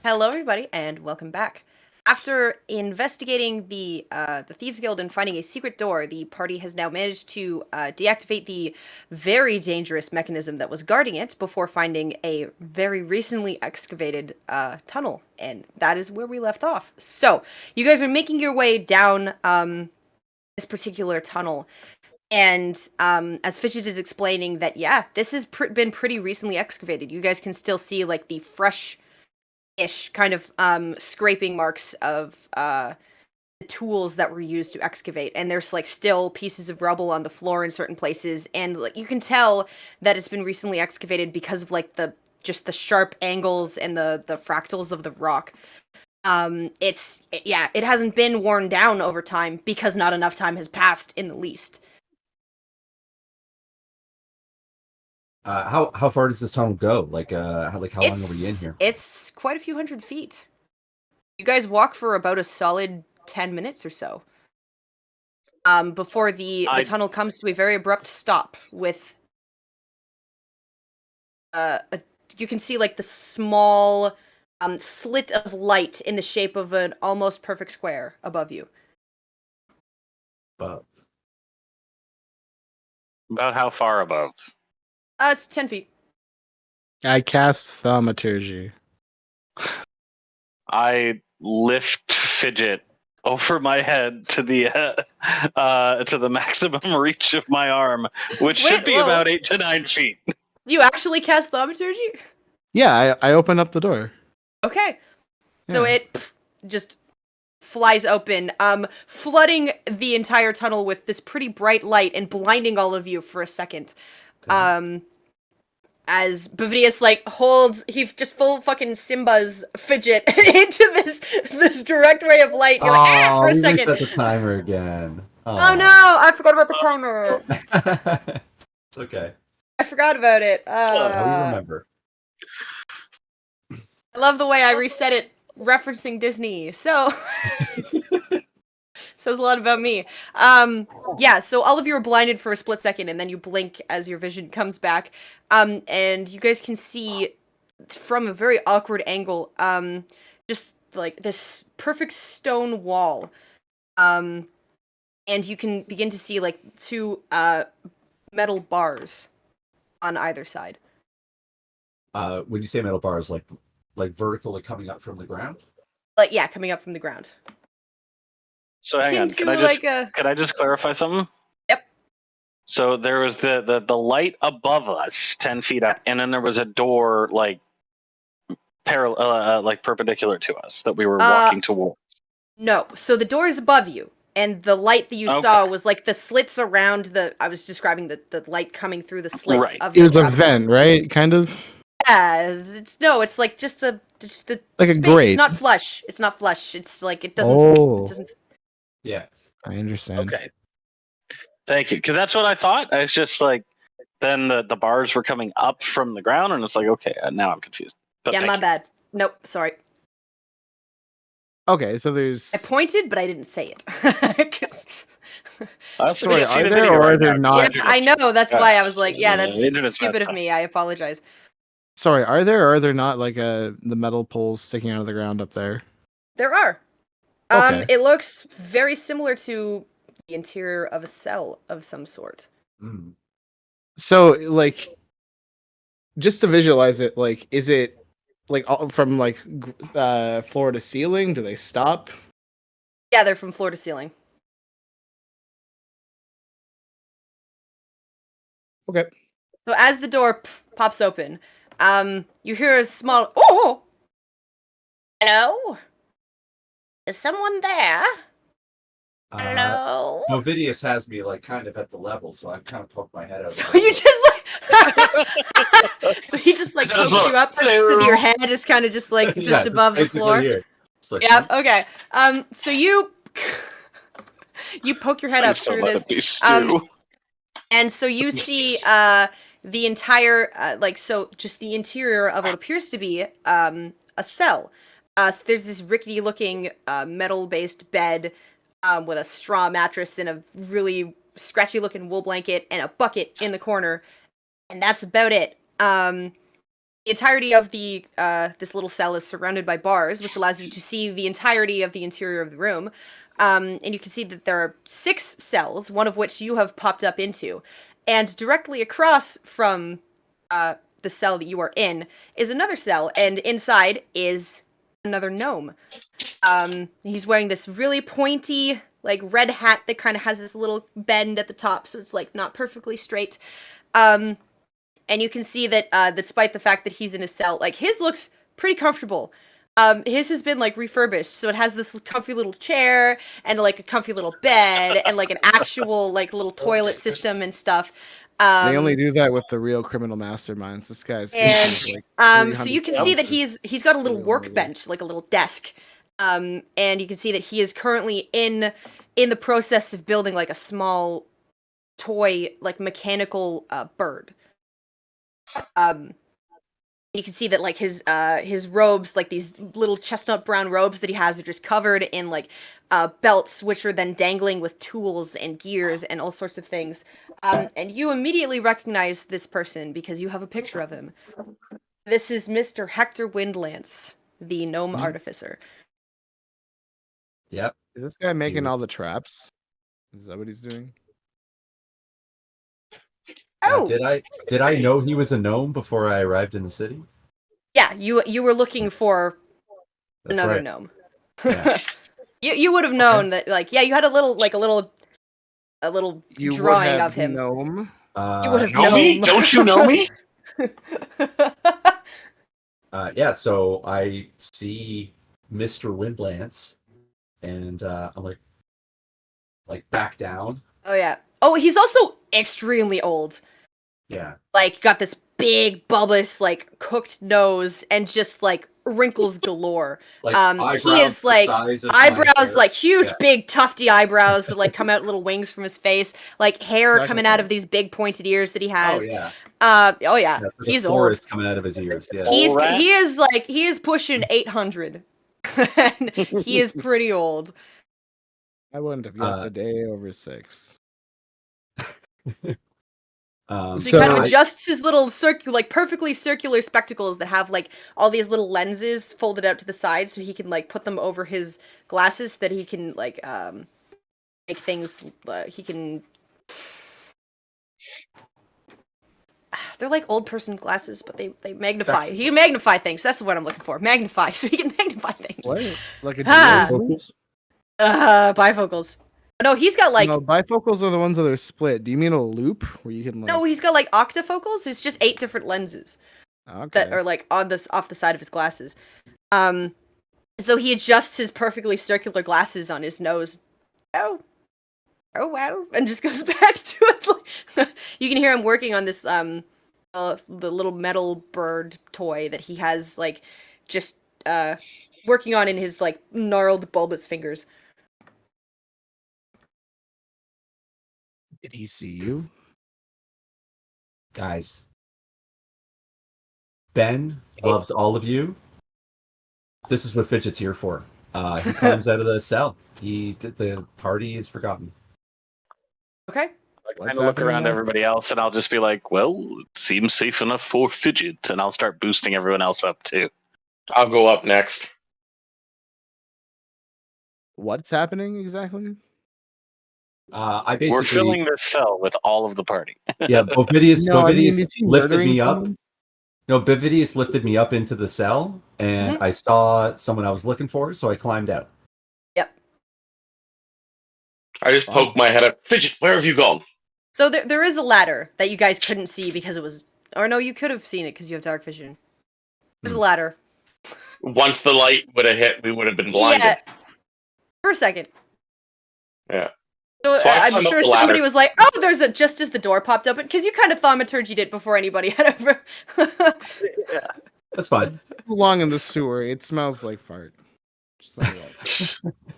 Hello, everybody, and welcome back. After investigating the Thieves Guild and finding a secret door, the party has now managed to deactivate the very dangerous mechanism that was guarding it before finding a very recently excavated tunnel, and that is where we left off. So, you guys are making your way down this particular tunnel, and as Fidget is explaining that, yeah, this has been pretty recently excavated. You guys can still see, like, the fresh-ish kind of scraping marks of the tools that were used to excavate, and there's like still pieces of rubble on the floor in certain places, and like you can tell that it's been recently excavated because of like the sharp angles and the fractals of the rock. It hasn't been worn down over time because not enough time has passed in the least. How far does this tunnel go? Like how long are we in here? It's quite a few hundred feet. You guys walk for about a solid 10 minutes or so. Before the tunnel comes to a very abrupt stop with you can see like the small slit of light in the shape of an almost perfect square above you. Above. About how far above? It's 10 feet. I cast thaumaturgy. I lift Fidget over my head to the maximum reach of my arm, which should be about 8 to 9 feet. You actually cast thaumaturgy? Yeah, I open up the door. Okay. Yeah. So it just flies open, flooding the entire tunnel with this pretty bright light and blinding all of you for a second. Okay. As Bavidius he just full fucking Simba's Fidget into this direct ray of light. You're for a second. Reset the timer again. Oh no, I forgot about the timer. It's okay. I forgot about it. We remember. I love the way I reset it, referencing Disney. So says a lot about me. Yeah, so all of you are blinded for a split second, and then you blink as your vision comes back. And you guys can see from a very awkward angle, just like this perfect stone wall. And you can begin to see like two metal bars on either side. When you say metal bars, like vertically coming up from the ground? Like, yeah, coming up from the ground. So hang on, can I just clarify something? Yep. So there was the light above us, 10 feet up, and then there was a door like perpendicular to us that we were walking towards. No, so the door is above you, and the light that you saw was like the slits around I was describing the light coming through the slits of it was a vent, right? Kind of. Yeah, it's like just the like space. A grate. It's not flush. It's not flush. It's like it doesn't. Oh. It doesn't. Yeah, I understand. Okay, thank you. Because that's what I thought. I was just like, then the bars were coming up from the ground, and it's like, okay, now I'm confused. But yeah, my bad. Nope, sorry. Okay, so there's. I pointed, but I didn't say it. Sorry, are there or are there not? Yeah, I know. That's why I was like, yeah, that's stupid of me. I apologize. Sorry, are there or are there not like the metal poles sticking out of the ground up there? There are. Okay. It looks very similar to the interior of a cell of some sort. Mm. So, like, just to visualize it, like, is it like from like floor to ceiling? Do they stop? Yeah, they're from floor to ceiling. Okay. So as the door pops open, you hear a small "Oh, hello? Is someone there? Hello?" Ovidius has me like kind of at the level, so I kind of poked my head out. So you just so he just like pokes you up so your head is kind of just like just above the floor. Like, yeah. Okay. So you poke your head up through this. And so you see the entire just the interior of what appears to be a cell. So there's this rickety looking metal-based bed with a straw mattress and a really scratchy looking wool blanket and a bucket in the corner. And that's about it. the entirety of the this little cell is surrounded by bars, which allows you to see the entirety of the interior of the room. And you can see that there are 6 cells, one of which you have popped up into. And directly across from the cell that you are in is another cell, and inside is another gnome. He's wearing this really pointy, like, red hat that kind of has this little bend at the top, so it's, like, not perfectly straight. And you can see that, despite the fact that he's in a cell, like, his looks pretty comfortable. His has been, like, refurbished, so it has this comfy little chair, and, like, a comfy little bed, and, like, an actual, like, little toilet system and stuff. They only do that with the real criminal masterminds. This guy's And like so you can see that he's got a little workbench, like a little desk. And you can see that he is currently in the process of building like a small toy, like mechanical bird. You can see that like his robes, like these little chestnut brown robes that he has, are just covered in like belts, which are then dangling with tools and gears and all sorts of things. And you immediately recognize this person because you have a picture of him. This is Mr. Hector Windlance, the gnome artificer. Yep. Is this guy making all the traps? Is that what he's doing? Oh, Did I know he was a gnome before I arrived in the city? yeah, you were looking for That's another right. gnome. Yeah. you would have known that, like, yeah, you had a little You would drawing have of him. Gnome. You would have Know me? known. Don't you know me? Yeah, so I see Mr. Windlance, and I'm like back down. Oh yeah. Oh, he's also extremely old. Yeah. Like, got this big, bulbous, like, cooked nose and just, like, wrinkles galore. Like He is, eyebrows the like, size of my eyebrows, hair. like, huge, Yeah. big, tufty eyebrows that, like, come out little wings from his face. Like, hair Exactly. coming out of these big, pointed ears that he Oh has. yeah. Oh, yeah. Yeah, it's like He's a old. forest coming out of his ears. Yeah. Rat. He is pushing 800. And he is pretty old. I wouldn't have guessed a day over 6. So he So kind of I- adjusts his little perfectly circular spectacles that have like all these little lenses folded out to the side, so he can like put them over his glasses so that he can like make things. He can. They're like old person glasses, but they magnify. He can magnify things. That's what I'm looking for. Magnify, so he can magnify things. What? Like a Ah. dual- Bifocals. No, he's got like No, bifocals are the ones that are split. Do you mean a loop where you can like? no, he's got like octafocals. It's just 8 different lenses Okay. that are like on this off the side of his glasses. So he adjusts his perfectly circular glasses on his nose. Oh wow, and just goes back to it. You can hear him working on this the little metal bird toy that he has like just working on in his like gnarled bulbous fingers. Did he see you? Guys, Ben loves all of you. This is what Fidget's here for. He comes out of the cell. The party is forgotten. Okay. I What's kind of look happening around now? everybody else, and I'll just be like, "Well, it seems safe enough for Fidget," and I'll start boosting everyone else up too. I'll go up next. What's happening exactly? I We're basically filling this cell with all of the party. yeah. Bovidius is he lifted murdering me up. someone? No, Bovidius lifted me up into the cell, and I saw someone I was looking for, so I climbed out. Yep. I just poked my head up. Fidget, where have you gone? So there is a ladder that you guys couldn't see because it was, or no, you could have seen it because you have dark vision. There's a ladder. Once the light would have hit, we would have been blinded. Yeah. For a second. Yeah. So, So I I'm climbed up sure the ladder. somebody was like, "Oh, there's a," just as the door popped open, because you kind of thaumaturgied it before anybody had ever. That's fine. It's too long in the sewer. It smells like fart. Just like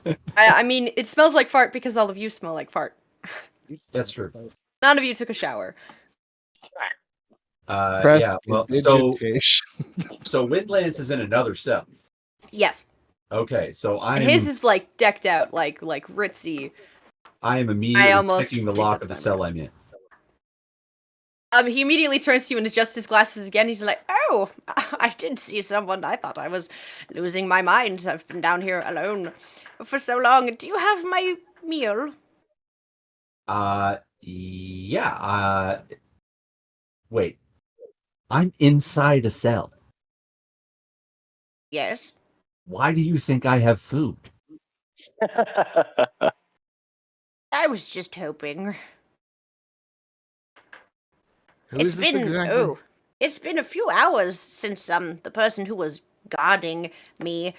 that. I mean, it smells like fart because all of you smell like fart. That's true. None of you took a shower. Press Yeah. Well, so digitation. Windlands is in another cell. Yes, Okay, so and his is like decked out, like ritzy. I am immediately almost picking the reset lock of the the timer. cell I'm in. He immediately turns to you and adjusts his glasses again. He's like, "Oh, I did see someone. I thought I was losing my mind. I've been down here alone for so long. Do you have my meal?" Yeah. Wait. I'm inside a cell. Yes. Why do you think I have food? I was just hoping. Who is this exactly? It's been a few hours since the person who was guarding me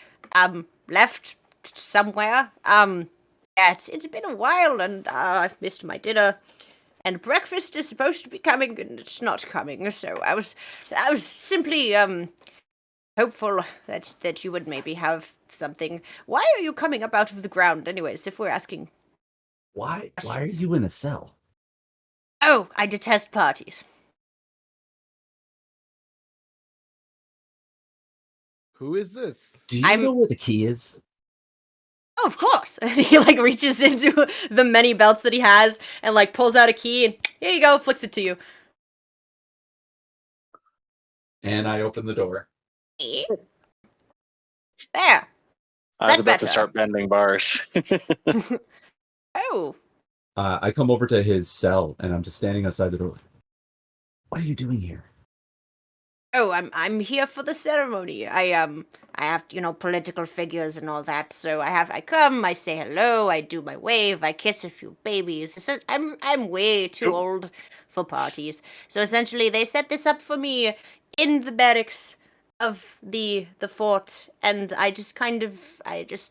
left somewhere. Yeah, it's been a while, and I've missed my dinner. And breakfast is supposed to be coming, and it's not coming. So I was simply hopeful that you would maybe have something. Why are you coming up out of the ground, anyways? If we're asking. Why are questions? you in a cell? Oh, I detest parties. Who is this? Do you know where the key is? Oh, of course. And he like reaches into the many belts that he has and like pulls out a key and here you go, flicks it to you. And I open the door. There. I was that about better? to start bending bars. Oh. I come over to his cell and I'm just standing outside the door. What are you doing here? Oh, I'm here for the ceremony. I have, political figures and all that. So I come, I say hello, I do my wave, I kiss a few babies. I'm way too old for parties. So essentially they set this up for me in the barracks of the fort, and I just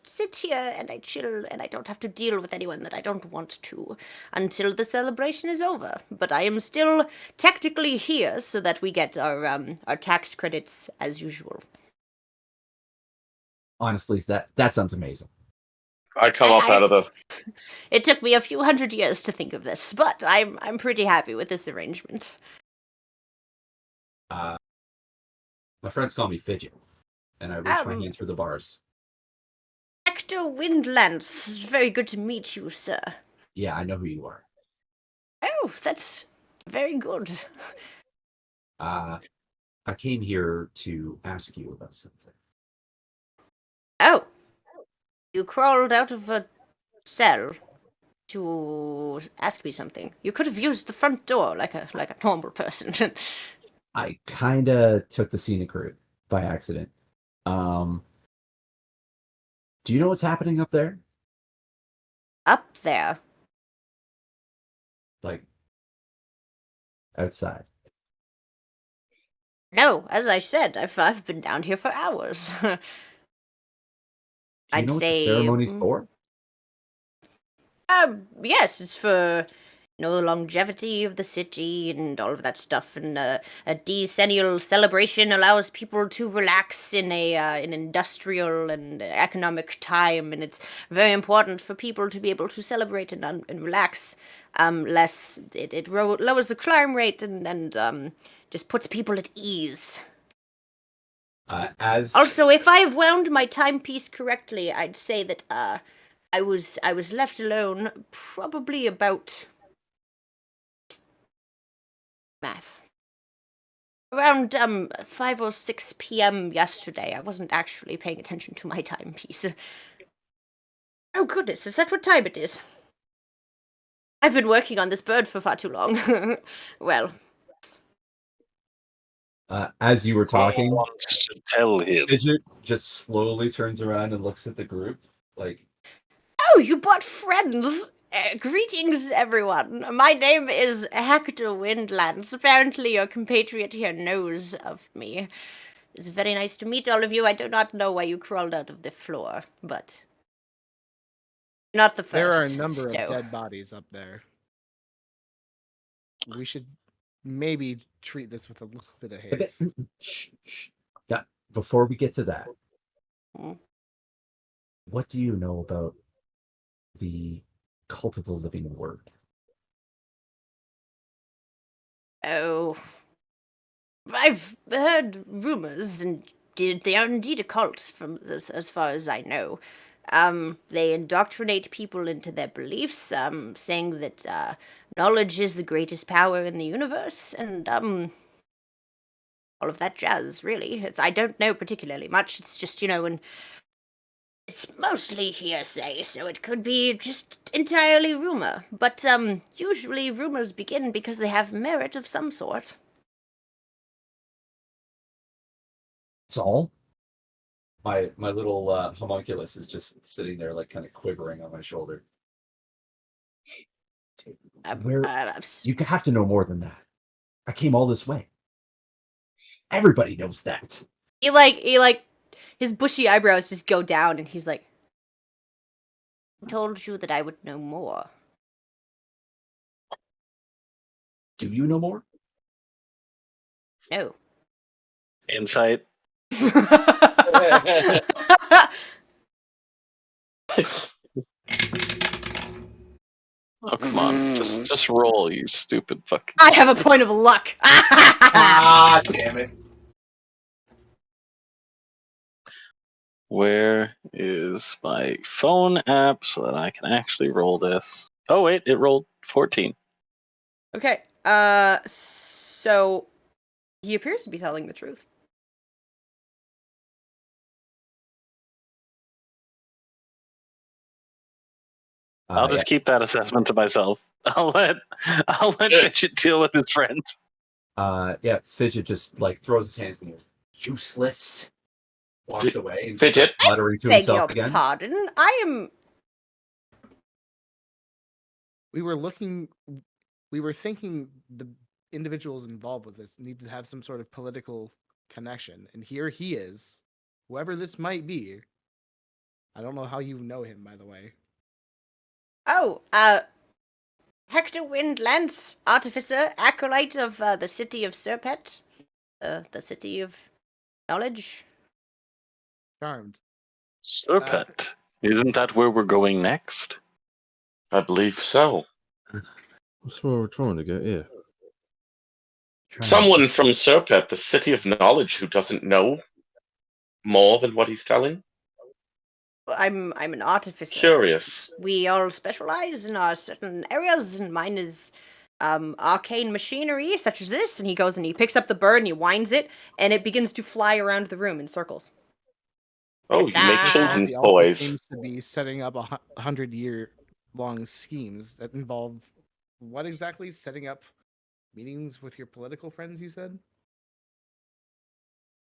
sit here and I chill and I don't have to deal with anyone that I don't want to until the celebration is over. But I am still technically here so that we get our tax credits as usual. Honestly, that sounds amazing. I come up out of the. It took me a few hundred years to think of this, but I'm pretty happy with this arrangement. My friends call me Fidget, and I reach my hand through the bars. Hector Windlance, very good to meet you, sir. Yeah, I know who you are. Oh, that's very good. I came here to ask you about something. Oh, you crawled out of a cell to ask me something. You could have used the front door like a normal person. I kinda took the scenic route by accident. Do you know what's happening up there? Up there? Like, outside? No, as I said, I've been down here for hours. Do you know what the ceremony's for? Yes, it's for the longevity of the city and all of that stuff, and a decennial celebration allows people to relax in an industrial and economic time, and it's very important for people to be able to celebrate and relax. Less it lowers the crime rate and just puts people at ease. Also, if I have wound my timepiece correctly, I'd say that I was left alone probably about math. Around 5 or 6 p.m. yesterday. I wasn't actually paying attention to my timepiece. Oh goodness, is that what time it is? I've been working on this bird for far too long. Well. As you were talking, wants to tell him. Fidget just slowly turns around and looks at the group, like, Oh, you bought friends! Greetings, everyone. My name is Hector Windlance. Apparently your compatriot here knows of me. It's very nice to meet all of you. I do not know why you crawled out of the floor, but not the first. There are a number of dead bodies up there. We should maybe treat this with a little bit of haste. Shh. Yeah, before we get to that, Hmm? What do you know about the cult of the living word? Oh, I've heard rumors, and they are indeed a cult, from as far as I know. They indoctrinate people into their beliefs, saying that knowledge is the greatest power in the universe, and all of that jazz. Really, I don't know particularly much. It's just and it's mostly hearsay, so it could be just entirely rumor. But usually rumors begin because they have merit of some sort. It's all. My little homunculus is just sitting there, like kind of quivering on my shoulder. Where you have to know more than that. I came all this way. Everybody knows that. He his bushy eyebrows just go down, and he's like, "I told you that I would know more." Do you know more? No. Insight. Oh, come on. Just roll, you stupid fucking... I have a point of luck. Ah, damn it. Where is my phone app so that I can actually roll this? Oh, wait, it rolled 14. Okay. So he appears to be telling the truth. I'll just keep that assessment to myself. I'll let Fidget deal with his friends. Yeah, Fidget just like throws his hands in the air. Useless. Walks away and Fidget, starts muttering to Beg himself your again. pardon. I am. We were thinking the individuals involved with this need to have some sort of political connection, and here he is, whoever this might be. I don't know how you know him, by the way. Oh, Hector Windlance, artificer, acolyte of the city of Serpent, the city of knowledge. Charmed. Serpent. Isn't that where we're going next? I believe so. That's where we're trying to get here. Someone from Serpent, the city of knowledge, who doesn't know more than what he's telling? I'm an artificer. Curious. We all specialize in our certain areas, and mine is arcane machinery, such as this. And he goes and he picks up the bird and he winds it, and it begins to fly around the room in circles. Oh, you make children's He also toys. seems to be setting up 100-year-long schemes that involve what exactly? Setting up meetings with your political friends, you said?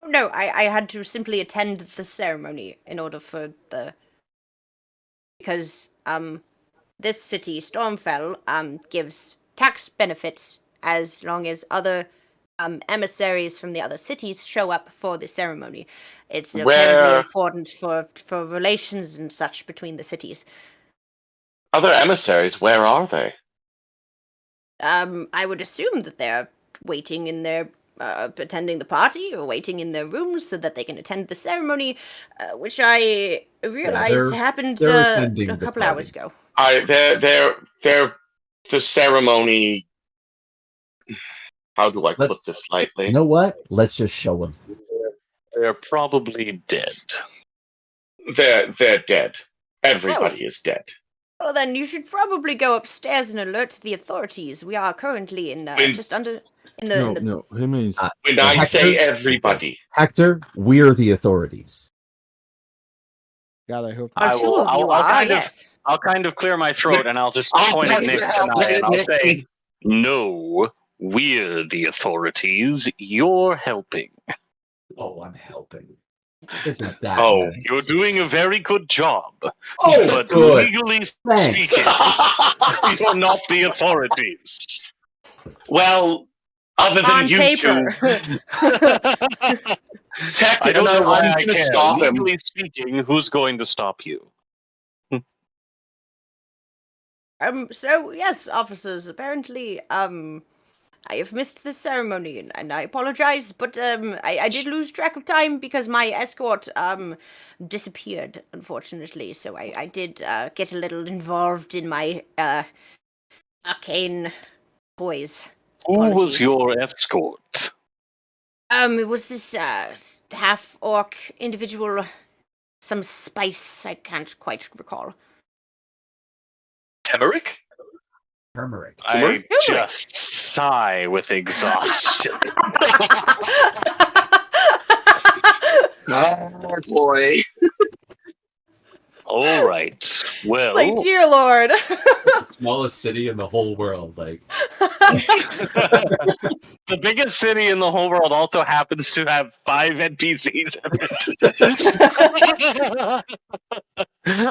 No, I had to simply attend the ceremony in order for because this city, Stormfell, gives tax benefits as long as other emissaries from the other cities show up for the ceremony. It's apparently important for relations and such between the cities. Other emissaries, where are they? I would assume that they're waiting in their attending the party or waiting in their rooms so that they can attend the ceremony, which I realized happened a couple hours ago. They're the ceremony. How do I put this lightly? You know what? Let's just show them. They're probably dead. They're dead. Everybody is dead. Well, then you should probably go upstairs and alert the authorities. We are currently in just under in the. No, he means when I say everybody. Hector, we're the authorities. God, I hope. I'll kind of clear my throat and I'll just point at Nick tonight and I'll say, "No, we're the authorities. You're helping." Oh, I'm helping. Isn't that nice? You're doing a very good job. Oh, but good. legally speaking, you're not the authorities. Well, other than on you paper. I don't know why I can. Stop him. Legally speaking, who's going to stop you? So yes, officers. Apparently, I have missed the ceremony, and I apologize, but I did lose track of time because my escort disappeared, unfortunately. So I did get a little involved in my arcane toys. Who was your escort? It was this half-orc individual, some spice I can't quite recall. Temeric? Turmeric. I just sigh with exhaustion. Oh boy. All right. It's Well, like, dear Lord. The smallest city in the whole world. Like, the biggest city in the whole world also happens to have 5 NPCs.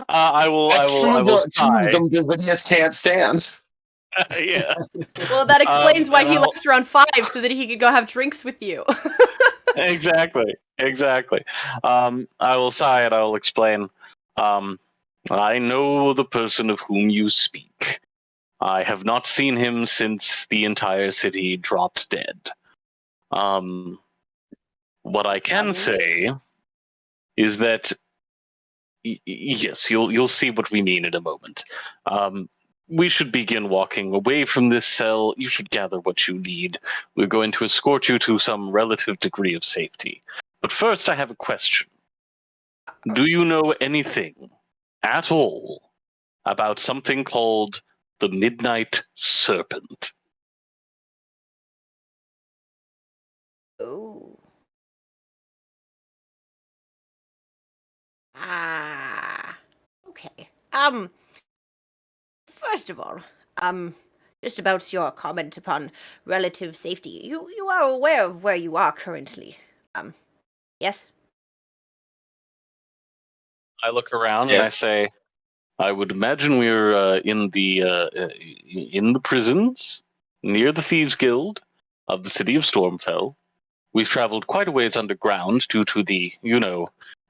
I will Two of sigh. them Davidius can't stand. Yeah. Well, that explains why and he I'll- left around 5 so that he could go have drinks with you. Exactly. I will sigh and I will explain. I know the person of whom you speak. I have not seen him since the entire city dropped dead. What I can say is that yes, you'll see what we mean in a moment. We should begin walking away from this cell. You should gather what you need. We're going to escort you to some relative degree of safety. But first, I have a question. Do you know anything at all about something called the Midnight Serpent? Oh. Okay. First of all, just about your comment upon relative safety. You are aware of where you are currently. Yes? I look around and I Yes. say, I would imagine we're in the prisons near the Thieves Guild of the city of Stormfell. We've traveled quite a ways underground due to the,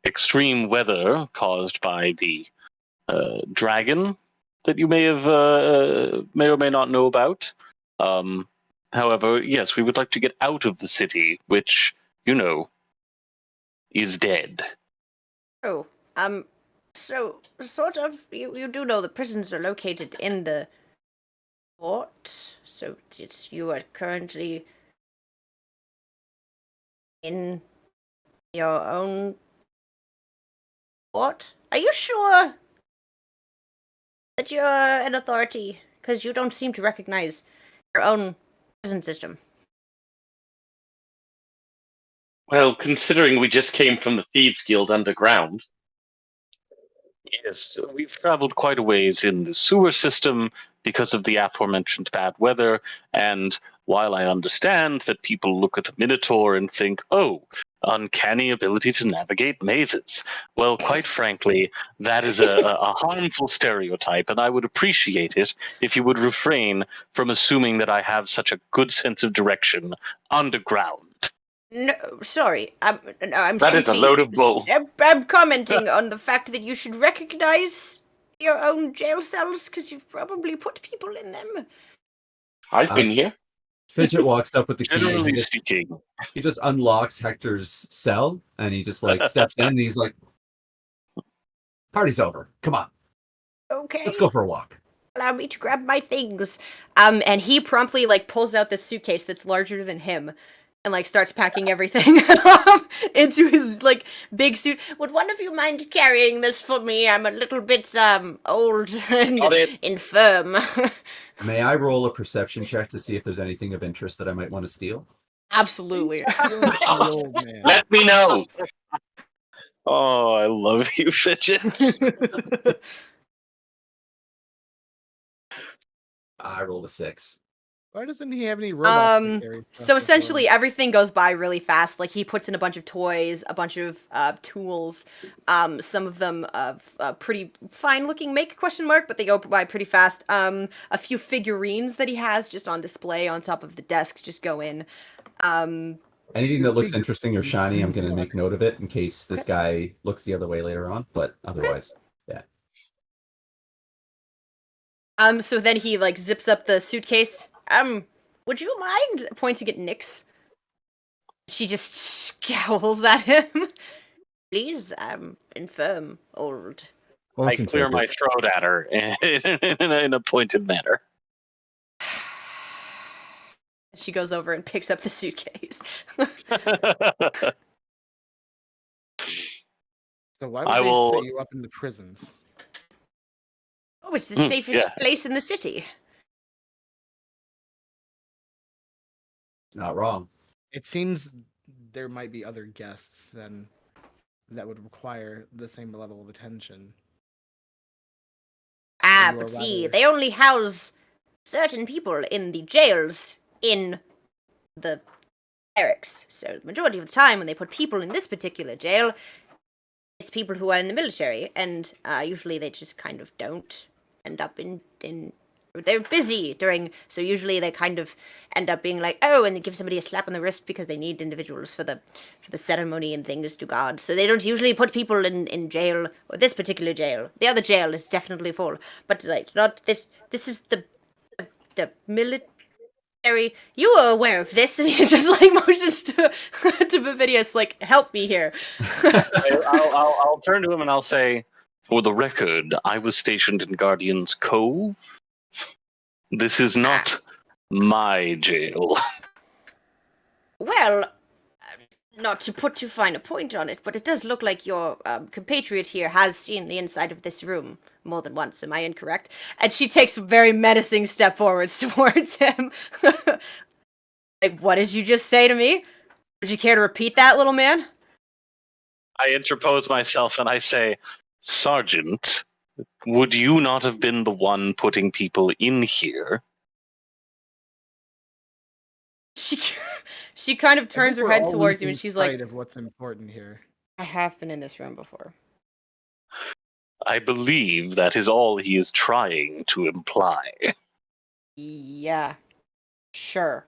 extreme weather caused by the dragon that you may or may not know about. However, yes, we would like to get out of the city, which, is dead. Oh, so, sort of, you do know the prisons are located in the fort, so you are currently in your own fort? Are you sure that you're an authority? Because you don't seem to recognize your own prison system. Well, considering we just came from the Thieves Guild underground. Yes, we've traveled quite a ways in the sewer system because of the aforementioned bad weather, and while I understand that people look at a Minotaur and think, oh, uncanny ability to navigate mazes, well, quite frankly, that is a harmful stereotype, and I would appreciate it if you would refrain from assuming that I have such a good sense of direction underground. No, sorry. I'm That is a simply, load of bull. I'm commenting on the fact that you should recognize your own jail cells because you've probably put people in them. I've been here. Fidget walks up with the key. And Generally speaking. he just unlocks Hector's cell and he just like steps in and he's like, "Party's over. Come on, Okay. let's go for a walk." Allow me to grab my things. And he promptly like pulls out this suitcase that's larger than him and like starts packing everything into his like big suit. Would one of you mind carrying this for me? I'm a little bit old and infirm. May I roll a perception check to see if there's anything of interest that I might want to steal? Absolutely. Old man. Let me know. Oh, I love you, Fidget. I rolled a 6. Why doesn't he have any robots to carry stuff So before? essentially everything goes by really fast. Like he puts in a bunch of toys, a bunch of tools, some of them pretty fine looking make ? But they go by pretty fast. A few figurines that he has just on display on top of the desk just go in. Anything that looks interesting or shiny, I'm going to make note of it in case this guy looks the other way later on. But otherwise, yeah. So then he like zips up the suitcase. Would you mind pointing at Nyx? She just scowls at him. Please, infirm, old. I clear my throat at her in a pointed manner. She goes over and picks up the suitcase. So why would they set you up in the prisons? Oh, it's the safest place in the city. Not wrong. It seems there might be other guests then that would require the same level of attention. Ah, You but are see, rather- they only house certain people in the jails in the barracks. So the majority of the time when they put people in this particular jail, it's people who are in the military, and usually they just kind of don't end up in they're busy during, so usually they kind of end up being like, oh, and they give somebody a slap on the wrist because they need individuals for the ceremony and things to God. So they don't usually put people in jail, or this particular jail. The other jail is definitely full, but like not this. This is the military. You are aware of this, and he just like motions to Vividius, like, help me here. I'll turn to him and I'll say, for the record, I was stationed in Guardian's Cove. This is not my jail. Well, not to put too fine a point on it, but it does look like your compatriot here has seen the inside of this room more than once. Am I incorrect? And she takes a very menacing step forwards towards him. Like, what did you just say to me? Would you care to repeat that, little man? I interpose myself and I say, Sergeant, would you not have been the one putting people in here? She kind of I turns think her we're head all towards you and losing she's like, sight of what's important here. I have been in this room before. I believe that is all he is trying to imply. Yeah, sure.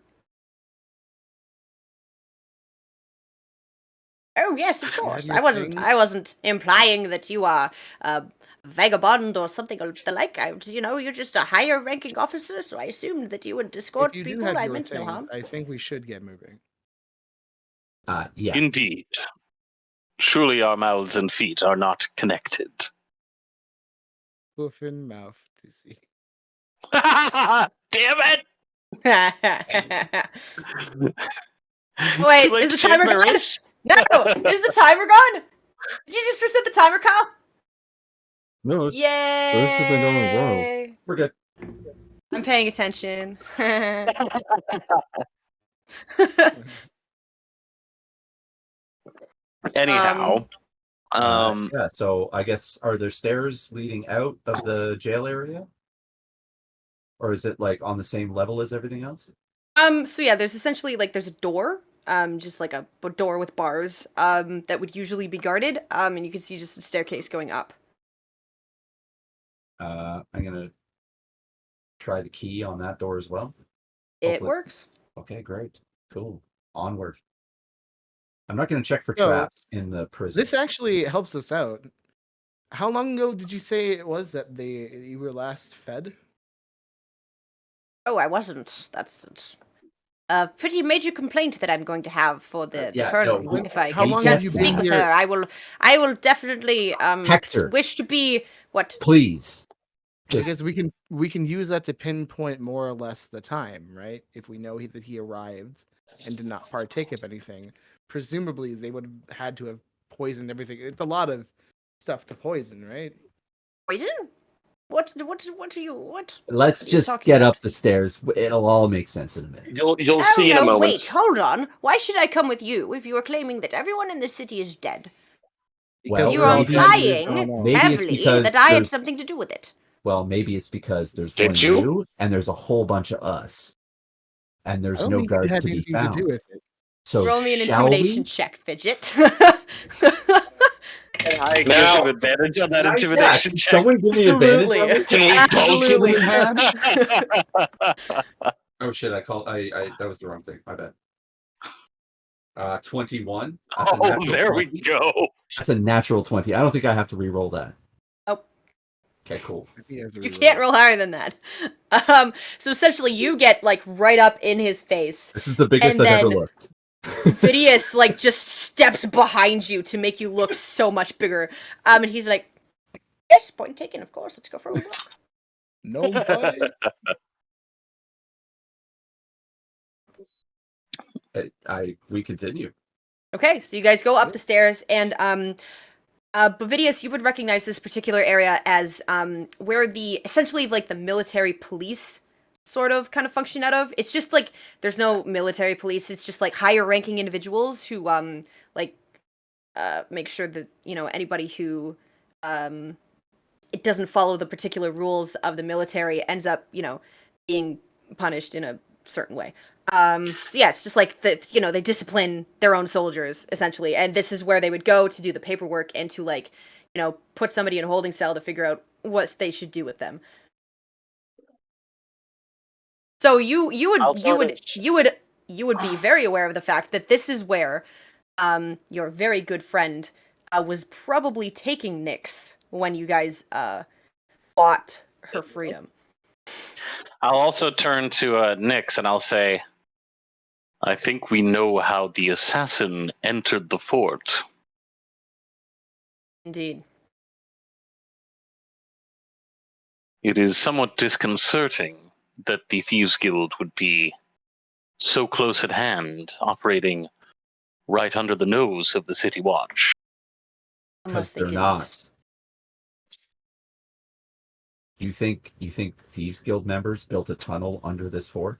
Oh yes, of course. your thing. I wasn't implying that you are a vagabond or something of the like. You're just a higher ranking officer, so I assumed that you would escort If you do people. have I your meant no things, harm. I think we should get moving. Yeah. Indeed. Surely our mouths and feet are not connected. Hoof and mouth to see. Damn it! Wait, Too late is the to change timer my gone? race? No, is the timer gone? Did you just reset the timer, Kyle? No, it's Yay! this has been going well. We're good. I'm paying attention. Anyhow, Yeah, so I guess, are there stairs leading out of the jail area? Or is it like on the same level as everything else? So yeah, there's essentially like there's a door, just like a door with bars, that would usually be guarded, and you can see just a staircase going up. I'm gonna try the key on that door as well. It Hopefully- works. Okay, great. Cool. Onward. I'm not gonna check for So, traps in the prison. This actually helps us out. How long ago did you say it was that you were last fed? Oh, I wasn't. That's a pretty major complaint that I'm going to have for the Yeah, colonel. no, If I how get long to have you speak been with here? her, I will definitely Hector. wish to be what. Please. Because Just we can use that to pinpoint more or less the time, right? If we know that he arrived and did not partake of anything, presumably they would have had to have poisoned everything. It's a lot of stuff to poison, right? Poison? What are you, what? let's What are you just talking get about? up the stairs. It'll all make sense in a minute. you'll see in a no, moment. wait, hold on. Why should I come with you if you are claiming that everyone in this city is dead? Well, You we're are all maybe- trying to do implying going on. Maybe it's heavily because that I had there's- something to do with it. Well, maybe it's because there's Did one you? and there's a whole bunch of us, and I there's don't no think it guards had to be anything found. to do with it. So Roll me an shall intimidation we? check, Fidget. I Now- give advantage on that Yeah, intimidation can check. someone give me advantage on Absolutely. this? Can we Absolutely. both? Oh shit! I that was the wrong thing. My bad. 21. Oh, there we go. That's a natural 20. I don't think I have to re-roll that. Oh. Okay, cool. You can't roll higher than that. So essentially you get like right up in his face. This is the biggest And I've ever then- looked. Phidias like just steps behind you to make you look so much bigger. And he's like, yes, point taken, of course. Let's go for a walk. No fight. We continue. Okay, so you guys go up the stairs, and Bovidius, you would recognize this particular area as where the essentially like the military police sort of kind of function out of. It's just like there's no military police. It's just like higher ranking individuals who make sure that anybody who it doesn't follow the particular rules of the military ends up being punished in a certain way. So yeah, it's just like they discipline their own soldiers essentially, and this is where they would go to do the paperwork and to put somebody in a holding cell to figure out what they should do with them. So you would be very aware of the fact that this is where your very good friend was probably taking Nyx when you guys bought her freedom. I'll also turn to Nyx and I'll say, I think we know how the assassin entered the fort. Indeed. It is somewhat disconcerting that the Thieves Guild would be so close at hand, operating right under the nose of the City Watch. Unless Because they're not. You think Thieves Guild members built a tunnel under this fort?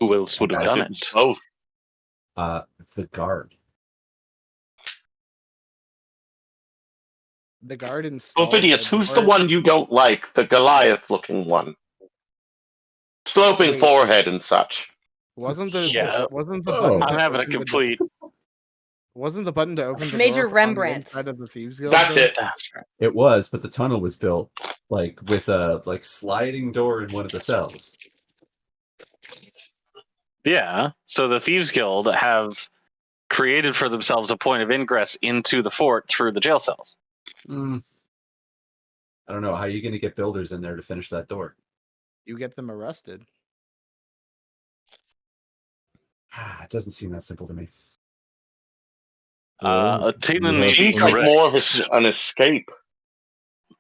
Who else would have done it? Both. The guard. The guard installed. Ophidius, who's the one you don't like? The Goliath-looking one, sloping Wait. forehead and such. Wasn't the Yeah. wasn't the Oh. button? I'm to having a open the- complete. Wasn't the button to open the Major door Rembrandt. on the inside of the Thieves Guild? That's though? it. It was, but the tunnel was built with a sliding door in one of the cells. Yeah, so the Thieves Guild have created for themselves a point of ingress into the fort through the jail cells. I don't know. How are you going to get builders in there to finish that door? You get them arrested. It doesn't seem that simple to me. Talon may be Seems like correct. more of an escape.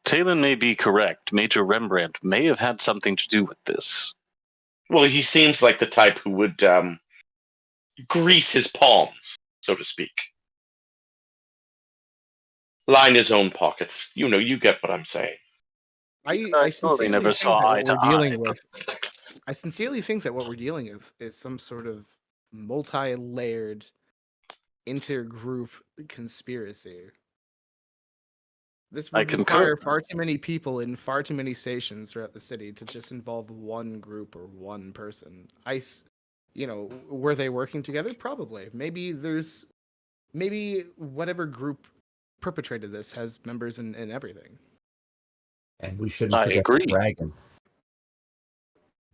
Talon may be correct. Major Rembrandt may have had something to do with this. Well, he seems like the type who would grease his palms, so to speak. Line his own pockets. You get what I'm saying. I sincerely never think saw that eye what to we're dealing eye. with. I sincerely think that what we're dealing with is some sort of multi-layered intergroup conspiracy. This I would concur. require far too many people in far too many stations throughout the city to just involve one group or one person. Were they working together? Probably. Maybe whatever group perpetrated this has members in everything. And we shouldn't I forget agree. the dragon.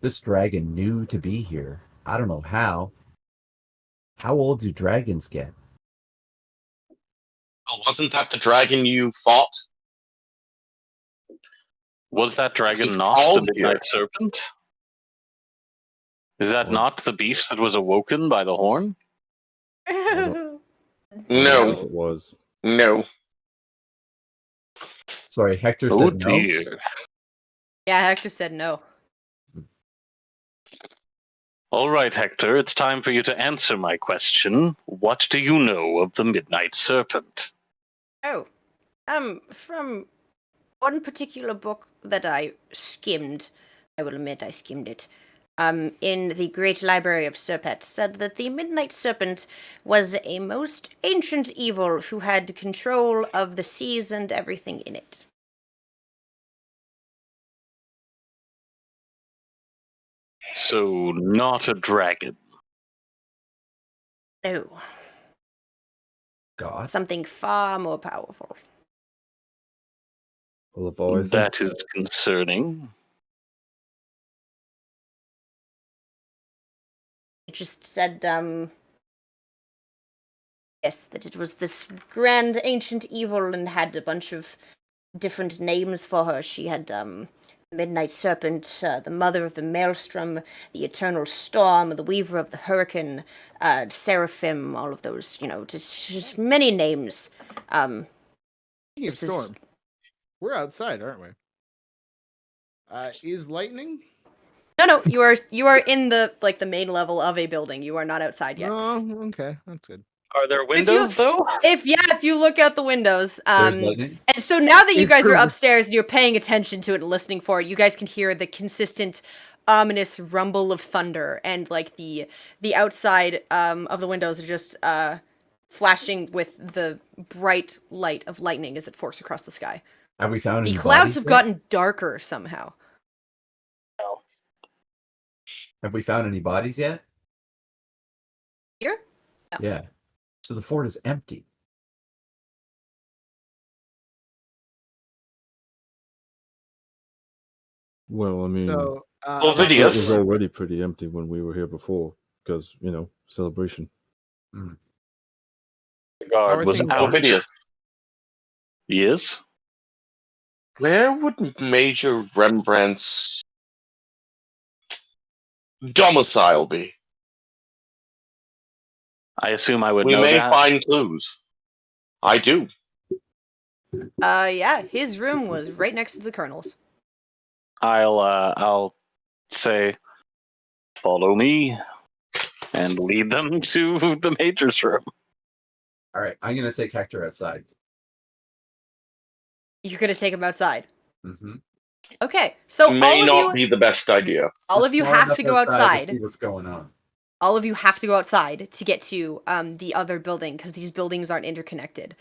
This dragon knew to be here. I don't know how. How old do dragons get? Oh, wasn't that the dragon you fought? Was that dragon He's not called the Midnight here. Serpent? Is that Or- not the beast that was awoken by the horn? No. It was. No. Sorry, Hector Oh said no. dear. Yeah, Hector said no. All right, Hector, it's time for you to answer my question. What do you know of the Midnight Serpent? Oh, from one particular book that I skimmed, I will admit I skimmed it, in the Great Library of Serpent, said that the Midnight Serpent was a most ancient evil who had control of the seas and everything in it. So, not a dragon. No, God. something far more powerful. Leviathan. That is concerning. It just said, yes, that it was this grand ancient evil and had a bunch of different names for her. She had, Midnight Serpent, the Mother of the Maelstrom, the Eternal Storm, the Weaver of the Hurricane, Seraphim, all of those, just many names. Speaking of This is- storm, we're outside, aren't we? Is lightning? No, you are in the main level of a building. You are not outside yet. Oh, okay, that's good. Are there windows though? If you look out the windows, There's lightning. and so now that you It's guys are true. upstairs and you're paying attention to it and listening for it, you guys can hear the consistent, ominous rumble of thunder, and like the outside of the windows are just flashing with the bright light of lightning as it forks across the sky. Have we found The any clouds bodies have yet? gotten darker somehow. Have we found any bodies yet? Here? No. Yeah. So the fort is empty. Well, I mean, So, Well, it Vidius. was already pretty empty when we were here before, because celebration. The How guard are was things- out. Ovidius, Yes. where would Major Rembrandt's domicile be? I assume I would We know may that. find clues. I do. Yeah, his room was right next to the colonel's. I'll say, follow me, and lead them to the major's room. All right, I'm gonna take Hector outside. You're gonna take him outside. Mm-hmm. Okay, so May all not of you, be the best idea. all of you have to go outside. to see what's going on. All of you have to go outside to get to the other building because these buildings aren't interconnected.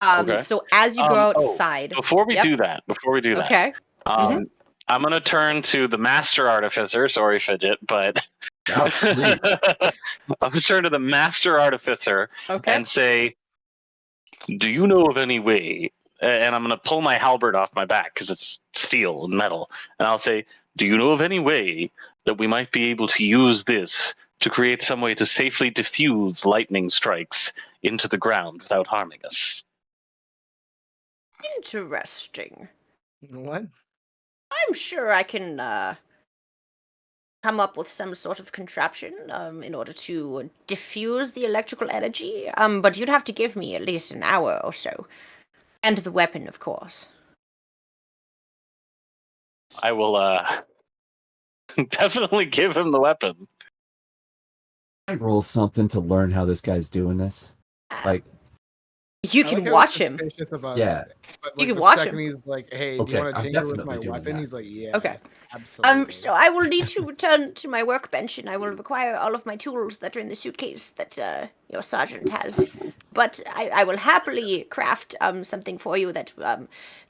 Okay. So as you go Oh, outside, Before we Yep. do that, okay, I'm gonna turn to the master artificer. Sorry, Fidget, but Now, please. I'm gonna turn to the master artificer okay, and say, "Do you know of any way?" And I'm gonna pull my halberd off my back because it's steel and metal, and I'll say, "Do you know of any way that we might be able to use this to create some way to safely diffuse lightning strikes into the ground without harming us?" interesting. what? I'm sure I can come up with some sort of contraption in order to diffuse the electrical energy. But you'd have to give me at least an hour or so, and the weapon, of course. I will definitely give him the weapon. I roll something to learn how this guy's doing this. Like, You I can like how watch he's him. suspicious of us, Yeah. But, You like, can the watch second him. He's like, "Hey, do Okay, you want to I'm tinker with definitely my doing weapon?" that. He's like, "Yeah, Okay. absolutely." So I will need to return to my workbench, and I will require all of my tools that are in the suitcase that your sergeant has. But I will happily craft something for you that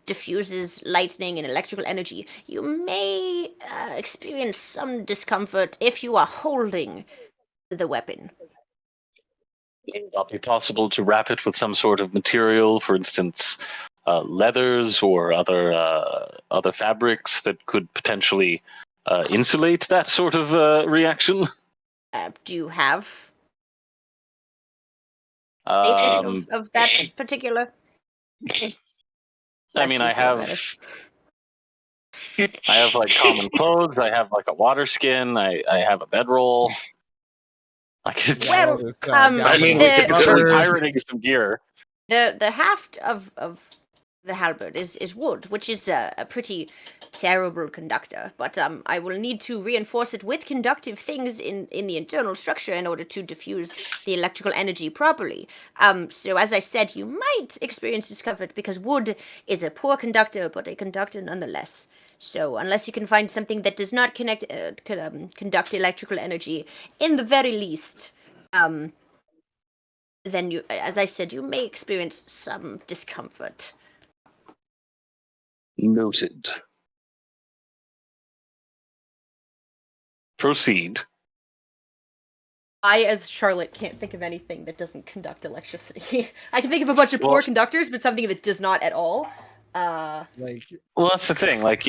diffuses lightning and electrical energy. You may experience some discomfort if you are holding the weapon. Would it not be possible to wrap it with some sort of material, for instance, leathers or other fabrics that could potentially insulate that sort of reaction? Do you have anything of that particular? I mean, I have like common clothes. I have like a water skin. I have a bedroll. I could. Well, I mean, we the- could Start turn- pirating some gear. The haft of the halberd is wood, which is a pretty terrible conductor. But I will need to reinforce it with conductive things in the internal structure in order to diffuse the electrical energy properly. So as I said, you might experience discomfort because wood is a poor conductor, but a conductor nonetheless. So unless you can find something that does not conduct electrical energy, in the very least, then you, as I said, you may experience some discomfort. Noted. Proceed. I, as Charlotte, can't think of anything that doesn't conduct electricity. I can think of a bunch of poor Well- conductors, but something that does not at all. like, Well, that's the thing. Like,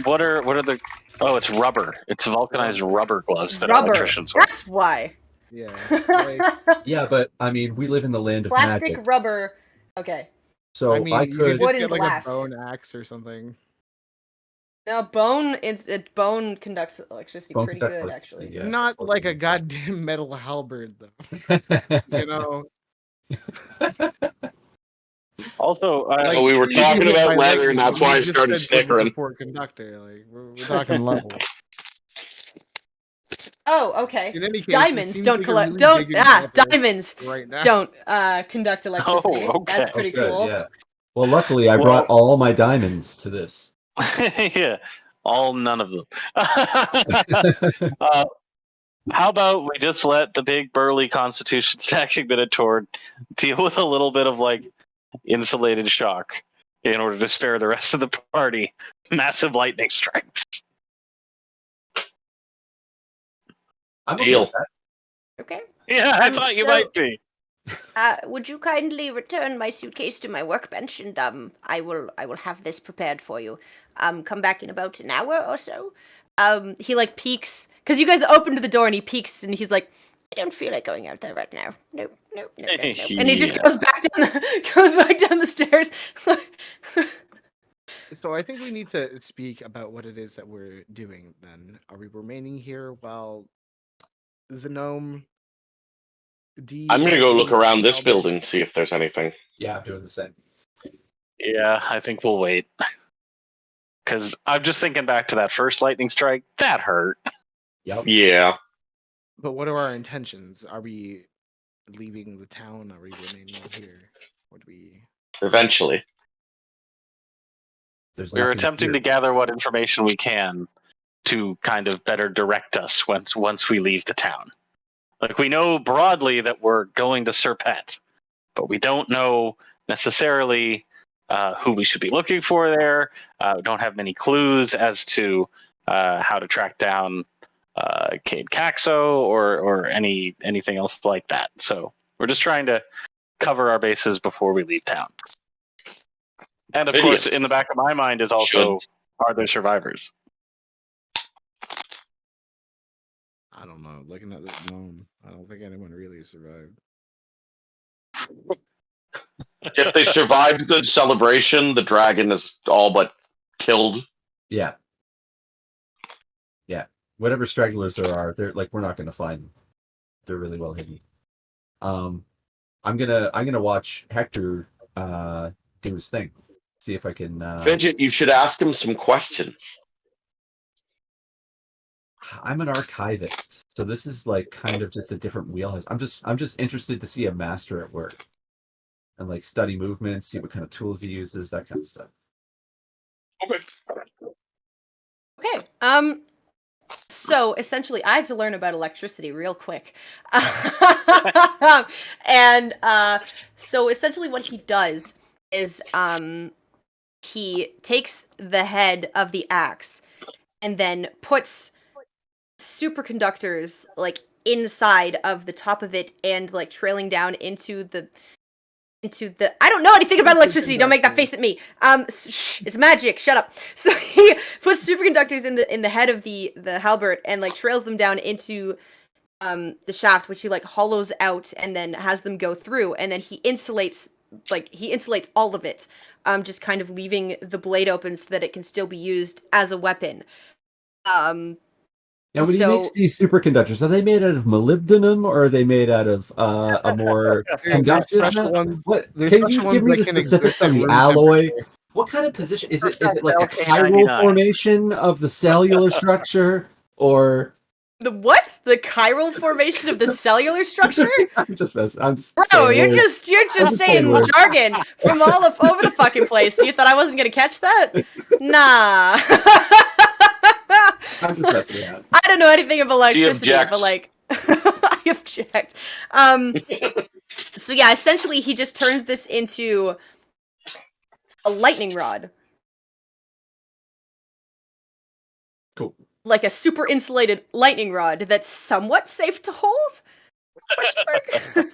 what are the? Oh, it's rubber. It's vulcanized rubber gloves that rubber. electricians wear. That's why. yeah, like, yeah, but I mean, we live in the land of Plastic, magic, rubber. Okay. so I mean, you could. could Wood just and get like glass. a bone axe or something. No, bone conducts electricity Bone pretty conducts good, electricity, actually. yeah. Not like a goddamn metal halberd, though. You know, Also, like, we were trees you talking hit about by leather, and lightning, that's but why you I just started said wood was a snickering. poor conductor. Like, we're talking level. Oh, okay. In any case, Diamonds seems don't like a collect. really Don't big example diamonds right now. don't conduct electricity. Oh, okay. That's pretty good, cool. yeah. Well, luckily, I Well- brought all my diamonds to this. Yeah, none of them. How about we just let the big burly Constitution stacking Minotaur deal with a little bit of like insulated shock in order to spare the rest of the party massive lightning strikes. I'm okay Deal. with that. Okay. Yeah, I thought you So- might be. Would you kindly return my suitcase to my workbench, and I will have this prepared for you. Come back in about an hour or so. He like peeks because you guys opened the door, and he peeks, and he's like, I don't feel like going out there right now. Nope. And he just Yeah. goes back down the stairs. So I think we need to speak about what it is that we're doing then. Are we remaining here while the gnome I'm gonna go look around this building, see if there's anything. Yeah, I'm doing the same. Yeah, I think we'll wait. Because I'm just thinking back to that first lightning strike. That hurt. Yep. Yeah. But what are our intentions? Are we leaving the town? Are we remaining here? Would we? Eventually. There's We're nothing attempting here. to gather what information we can to kind of better direct us once we leave the town. Like, we know broadly that we're going to Serpent, but we don't know necessarily who we should be looking for there. We don't have many clues as to how to track down Cade Caxo or anything else like that. So we're just trying to cover our bases before we leave town. And of course, in the back of my mind is also, are there survivors? I don't know. Looking at this gnome, I don't think anyone really survived. If they survived the celebration, the dragon is all but killed. Yeah. Yeah. Whatever stragglers there are, they're like we're not gonna find them. They're really well hidden. I'm gonna watch Hector do his thing. See if I can Fidget, you should ask him some questions. I'm an archivist, so this is like kind of just a different wheelhouse. I'm just interested to see a master at work. And like study movements, see what kind of tools he uses, that kind of stuff. Okay. Okay. So essentially, I had to learn about electricity real quick, and so essentially, what he does is he takes the head of the axe and then puts superconductors like inside of the top of it and like trailing down into the I don't know anything about electricity. Don't make that face at me. Shh, it's magic. Shut up. So he puts superconductors in the head of the halberd and like trails them down into the shaft, which he like hollows out and then has them go through, and then he insulates all of it, just kind of leaving the blade open so that it can still be used as a weapon. Now, when he makes these superconductors, are they made out of molybdenum or are they made out of a more conductive? What? Can you give me the specifics on the alloy? What kind of position is it? Is it like a chiral formation of the cellular structure, or the what? The chiral formation of the cellular structure? I'm just messing. Bro, you're just saying jargon from all over the fucking place. You thought I wasn't gonna catch that? Nah. I'm just messing around. I don't know anything about electricity, but like, I object. So yeah, essentially, he just turns this into a lightning rod. Cool. Like a super insulated lightning rod that's somewhat safe to hold? Question mark?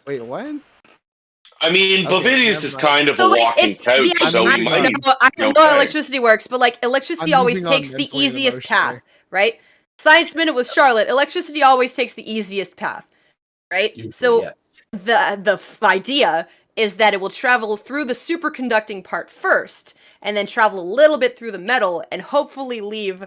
Wait, what? I mean, Bovidius is kind of So, a like, walking it's couch, so he might be I don't know how okay. electricity works, but like electricity I'm always moving on takes the mentally and easiest path, emotionally. right? Science Minute with Charlotte, electricity always takes the easiest path, right? Usually, So yes. the idea is that it will travel through the superconducting part first, and then travel a little bit through the metal, and hopefully leave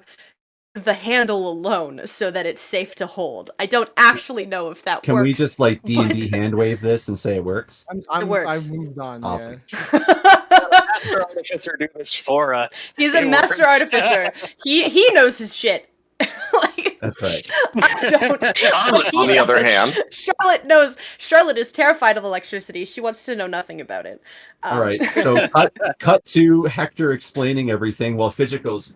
the handle alone so that it's safe to hold. I don't actually know if that works. Can we just like D&D hand wave this and say it works? It works. I've moved on. Awesome. Yeah. Master Artificer do this for us. He's a It master works. artificer. He knows his shit. Like, That's right. I don't. Charlotte, on the other hand, Charlotte knows. Charlotte is terrified of electricity. She wants to know nothing about it. All right, so cut to Hector explaining everything while Fidget goes,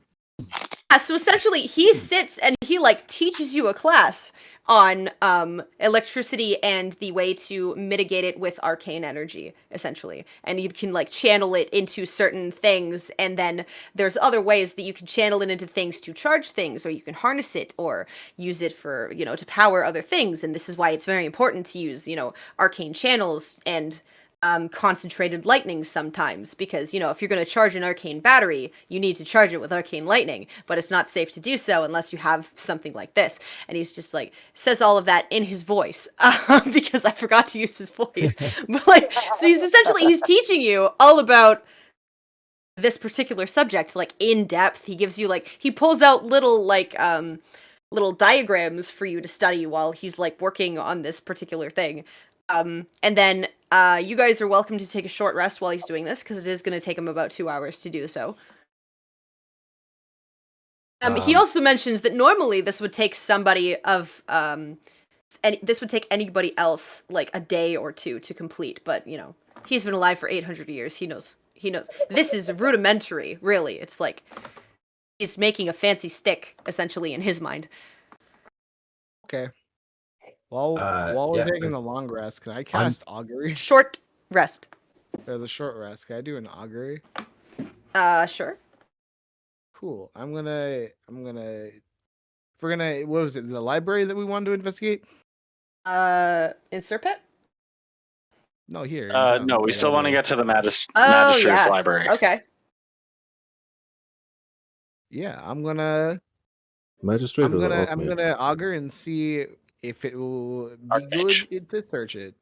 Yeah, so essentially, he sits and he like teaches you a class on electricity and the way to mitigate it with arcane energy, essentially. And you can like channel it into certain things, and then there's other ways that you can channel it into things to charge things, or you can harness it or use it for, to power other things. And this is why it's very important to use, arcane channels and concentrated lightning sometimes, because if you're going to charge an arcane battery, you need to charge it with arcane lightning, but it's not safe to do so unless you have something like this. And he's just like says all of that in his voice because I forgot to use his voice. But like, so he's teaching you all about this particular subject, like in depth. He gives you he pulls out little little diagrams for you to study while he's like working on this particular thing. And then you guys are welcome to take a short rest while he's doing this, because it is going to take him about 2 hours to do so. He also mentions that normally this would take somebody of this would take anybody else like a day or two to complete, but he's been alive for 800 years. He knows. This is rudimentary, really. It's like he's making a fancy stick, essentially, in his mind. Okay. While we're taking the long rest, can I cast augury? Short rest. Or the short rest. Can I do an augury? Sure. Cool. I'm gonna. If we're gonna. What was it? The library that we wanted to investigate? In Serpent? No, here. No, we still want to get to the Oh, Magistrate's Library. Okay. Yeah, I'm gonna. Magistrate. I'm or gonna Archmage? augur and see if it will be good to search it.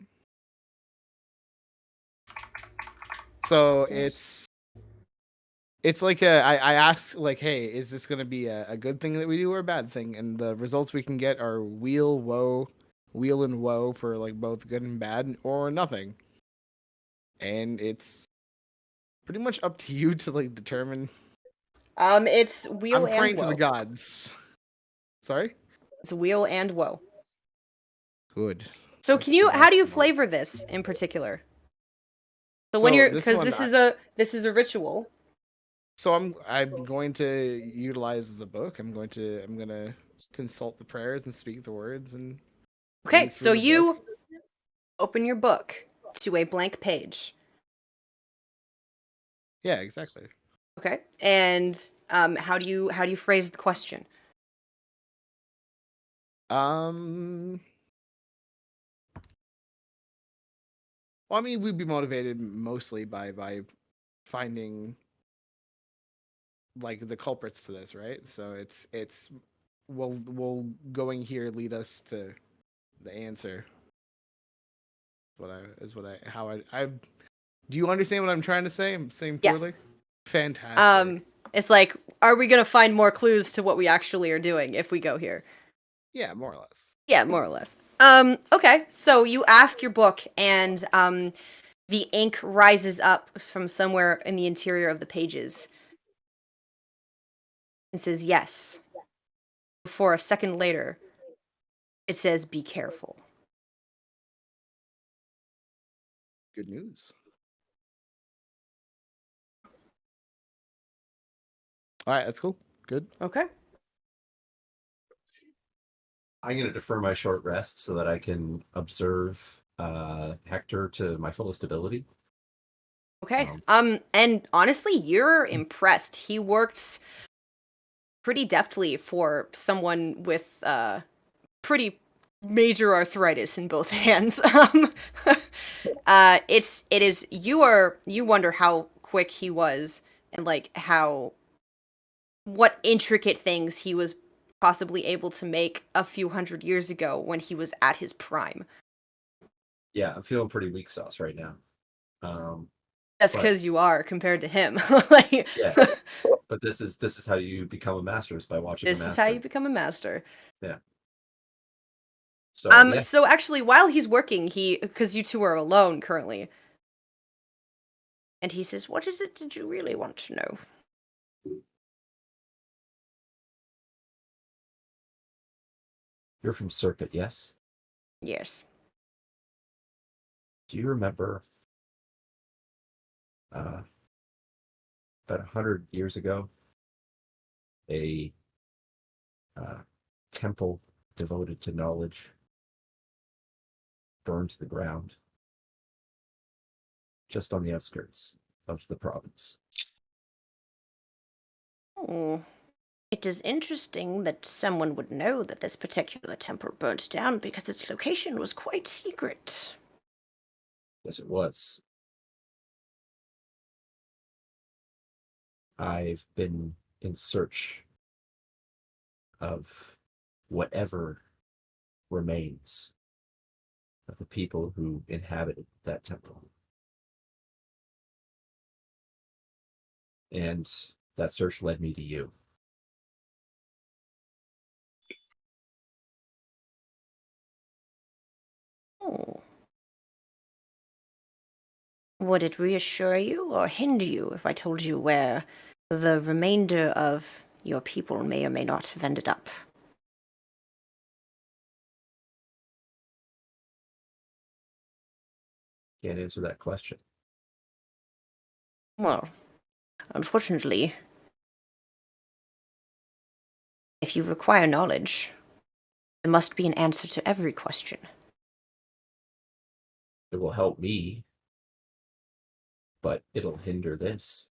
So it's like I ask like, hey, is this gonna be a good thing that we do or a bad thing? And the results we can get are wheel and woe for like both good and bad, or nothing. And it's pretty much up to you to like determine. It's wheel I'm and praying woe. to the gods. Sorry? It's wheel and woe. Good. So how do you flavor this in particular? So when you're, because this is a ritual. So I'm going to utilize the book. I'm gonna consult the prayers and speak the words and. Okay, so you open your book to a blank page. Yeah, exactly. Okay, and how do you phrase the question? Well, I mean, we'd be motivated mostly by finding like the culprits to this, right? So it's will going here lead us to the answer. Do you understand what I'm trying to say? I'm saying poorly. Yes. Fantastic. It's like, are we gonna find more clues to what we actually are doing if we go here? Yeah, more or less. Yeah, more or less. Okay, so you ask your book, and the ink rises up from somewhere in the interior of the pages and says yes. Before a second later, it says, "Be careful." Good news. All right, that's cool. Good. Okay. I'm going to defer my short rest so that I can observe Hector to my fullest ability. Okay. And honestly, you're impressed. He works pretty deftly for someone with pretty major arthritis in both hands. You wonder how quick he was, and like what intricate things he was possibly able to make a few hundred years ago when he was at his prime. Yeah, I'm feeling pretty weak sauce right now. That's because you are compared to him. Yeah, but this is how you become a master, is by watching. This is how you become a master. Yeah. So So actually, while he's working, because you two are alone currently, and he says, "What is it did you really want to know?" You're from Serpent, yes? Yes. Do you remember about 100 years ago, a temple devoted to knowledge burned to the ground just on the outskirts of the province? Oh, it is interesting that someone would know that this particular temple burnt down because its location was quite secret. Yes, it was. I've been in search of whatever remains of the people who inhabited that temple. And that search led me to you. Oh. Would it reassure you or hinder you if I told you where the remainder of your people may or may not have ended up? Can't answer that question. Well, unfortunately, if you require knowledge, there must be an answer to every question. It will help me, but it'll hinder this.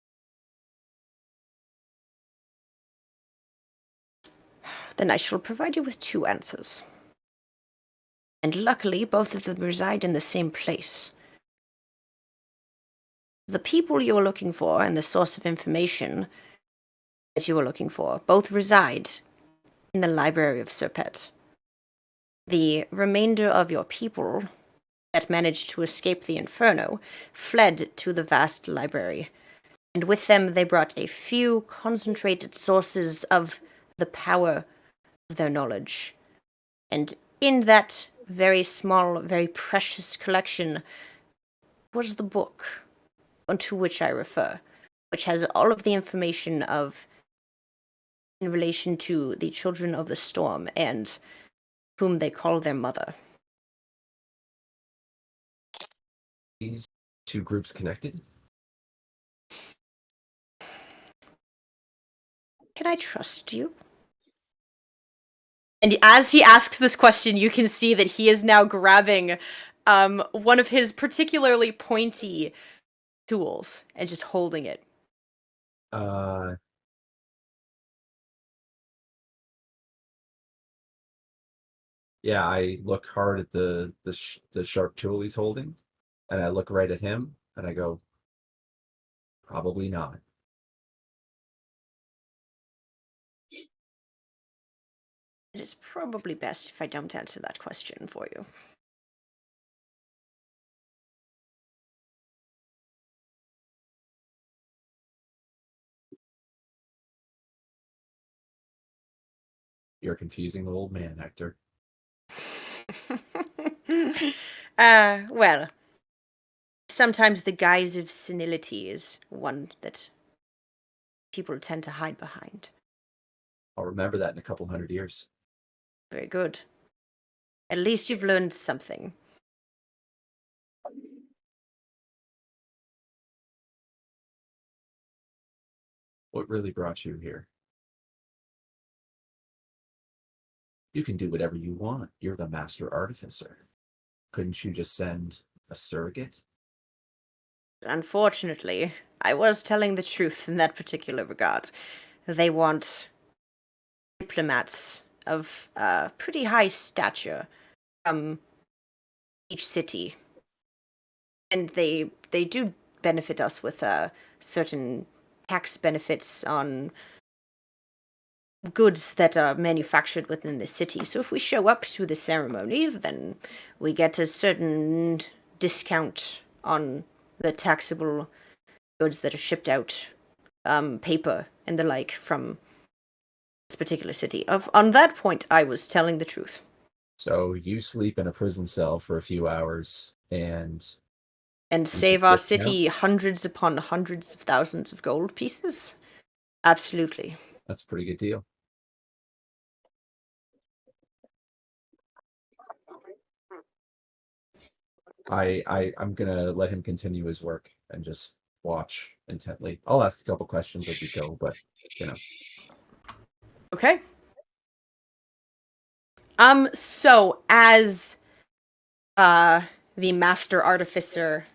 Then I shall provide you with 2 answers. And luckily, both of them reside in the same place. The people you are looking for and the source of information that you are looking for both reside in the Library of Serpent. The remainder of your people that managed to escape the Inferno fled to the vast library, and with them they brought a few concentrated sources of the power of their knowledge. And in that very small, very precious collection was the book unto which I refer, which has all of the information of in relation to the children of the storm and whom they call their mother. These 2 groups connected? Can I trust you? And as he asks this question, you can see that he is now grabbing one of his particularly pointy tools and just holding it. Yeah, I look hard at the sharp tool he's holding, and I look right at him, and I go, probably not. It is probably best if I don't answer that question for you. You're a confusing old man, Hector. Well, sometimes the guise of senility is one that people tend to hide behind. I'll remember that in a couple 100 years. Very good. At least you've learned something. What really brought you here? You can do whatever you want. You're the master artificer. Couldn't you just send a surrogate? Unfortunately, I was telling the truth in that particular regard. They want diplomats of pretty high stature from each city. And they do benefit us with certain tax benefits on goods that are manufactured within the city. So if we show up to the ceremony, then we get a certain discount on the taxable goods that are shipped out, paper and the like from this particular city. On that point, I was telling the truth. So you sleep in a prison cell for a few hours and save our city hundreds upon hundreds of thousands of gold pieces? Absolutely. That's a pretty good deal. I'm gonna let him continue his work and just watch intently. I'll ask a couple questions as we go, but you know. Okay. So as the master artificer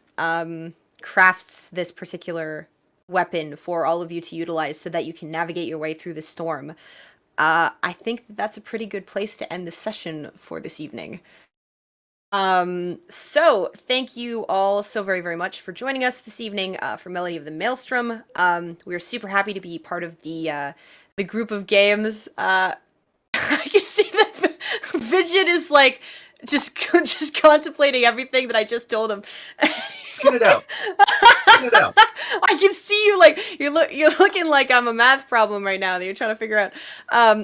crafts this particular weapon for all of you to utilize so that you can navigate your way through the storm, I think that's a pretty good place to end the session for this evening. So thank you all so very, very much for joining us this evening for Melody of the Maelstrom. We're super happy to be part of the group of games. I can see that Vidget is like just contemplating everything that I just told him. Get it out. Get it out. I can see you like you're looking like I'm a math problem right now that you're trying to figure out.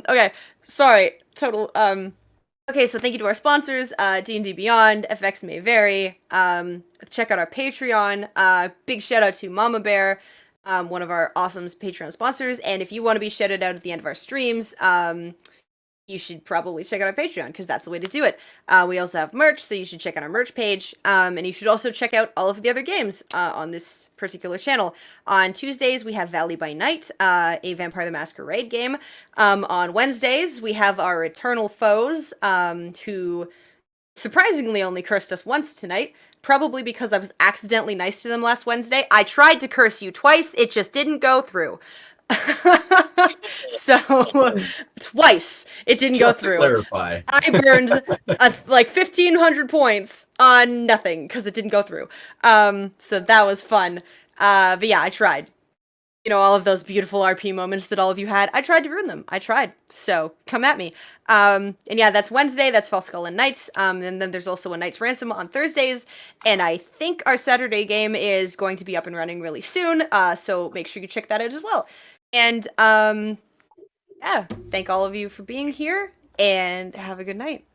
Okay, sorry, total. Okay, so thank you to our sponsors, D&D Beyond, FX May Vary. Check out our Patreon. Big shout out to Mama Bear, one of our awesome Patreon sponsors. And if you want to be shouted out at the end of our streams, you should probably check out our Patreon, because that's the way to do it. We also have merch, so you should check out our merch page. And you should also check out all of the other games on this particular channel. On Tuesdays, we have Valley by Night, a Vampire the Masquerade game. On Wednesdays, we have our Eternal Foes, who surprisingly only cursed us once tonight. Probably because I was accidentally nice to them last Wednesday. I tried to curse you twice, it just didn't go through. So twice it didn't Just go through. To clarify, I burned like 1,500 points on nothing because it didn't go through. So that was fun. But yeah, I tried. You know, all of those beautiful RP moments that all of you had, I tried to ruin them. I tried. So come at me. And yeah, that's Wednesday. That's False Skull and Knights. And then there's also a Knight's Ransom on Thursdays. And I think our Saturday game is going to be up and running really soon. So make sure you check that out as well. And yeah, thank all of you for being here, and have a good night.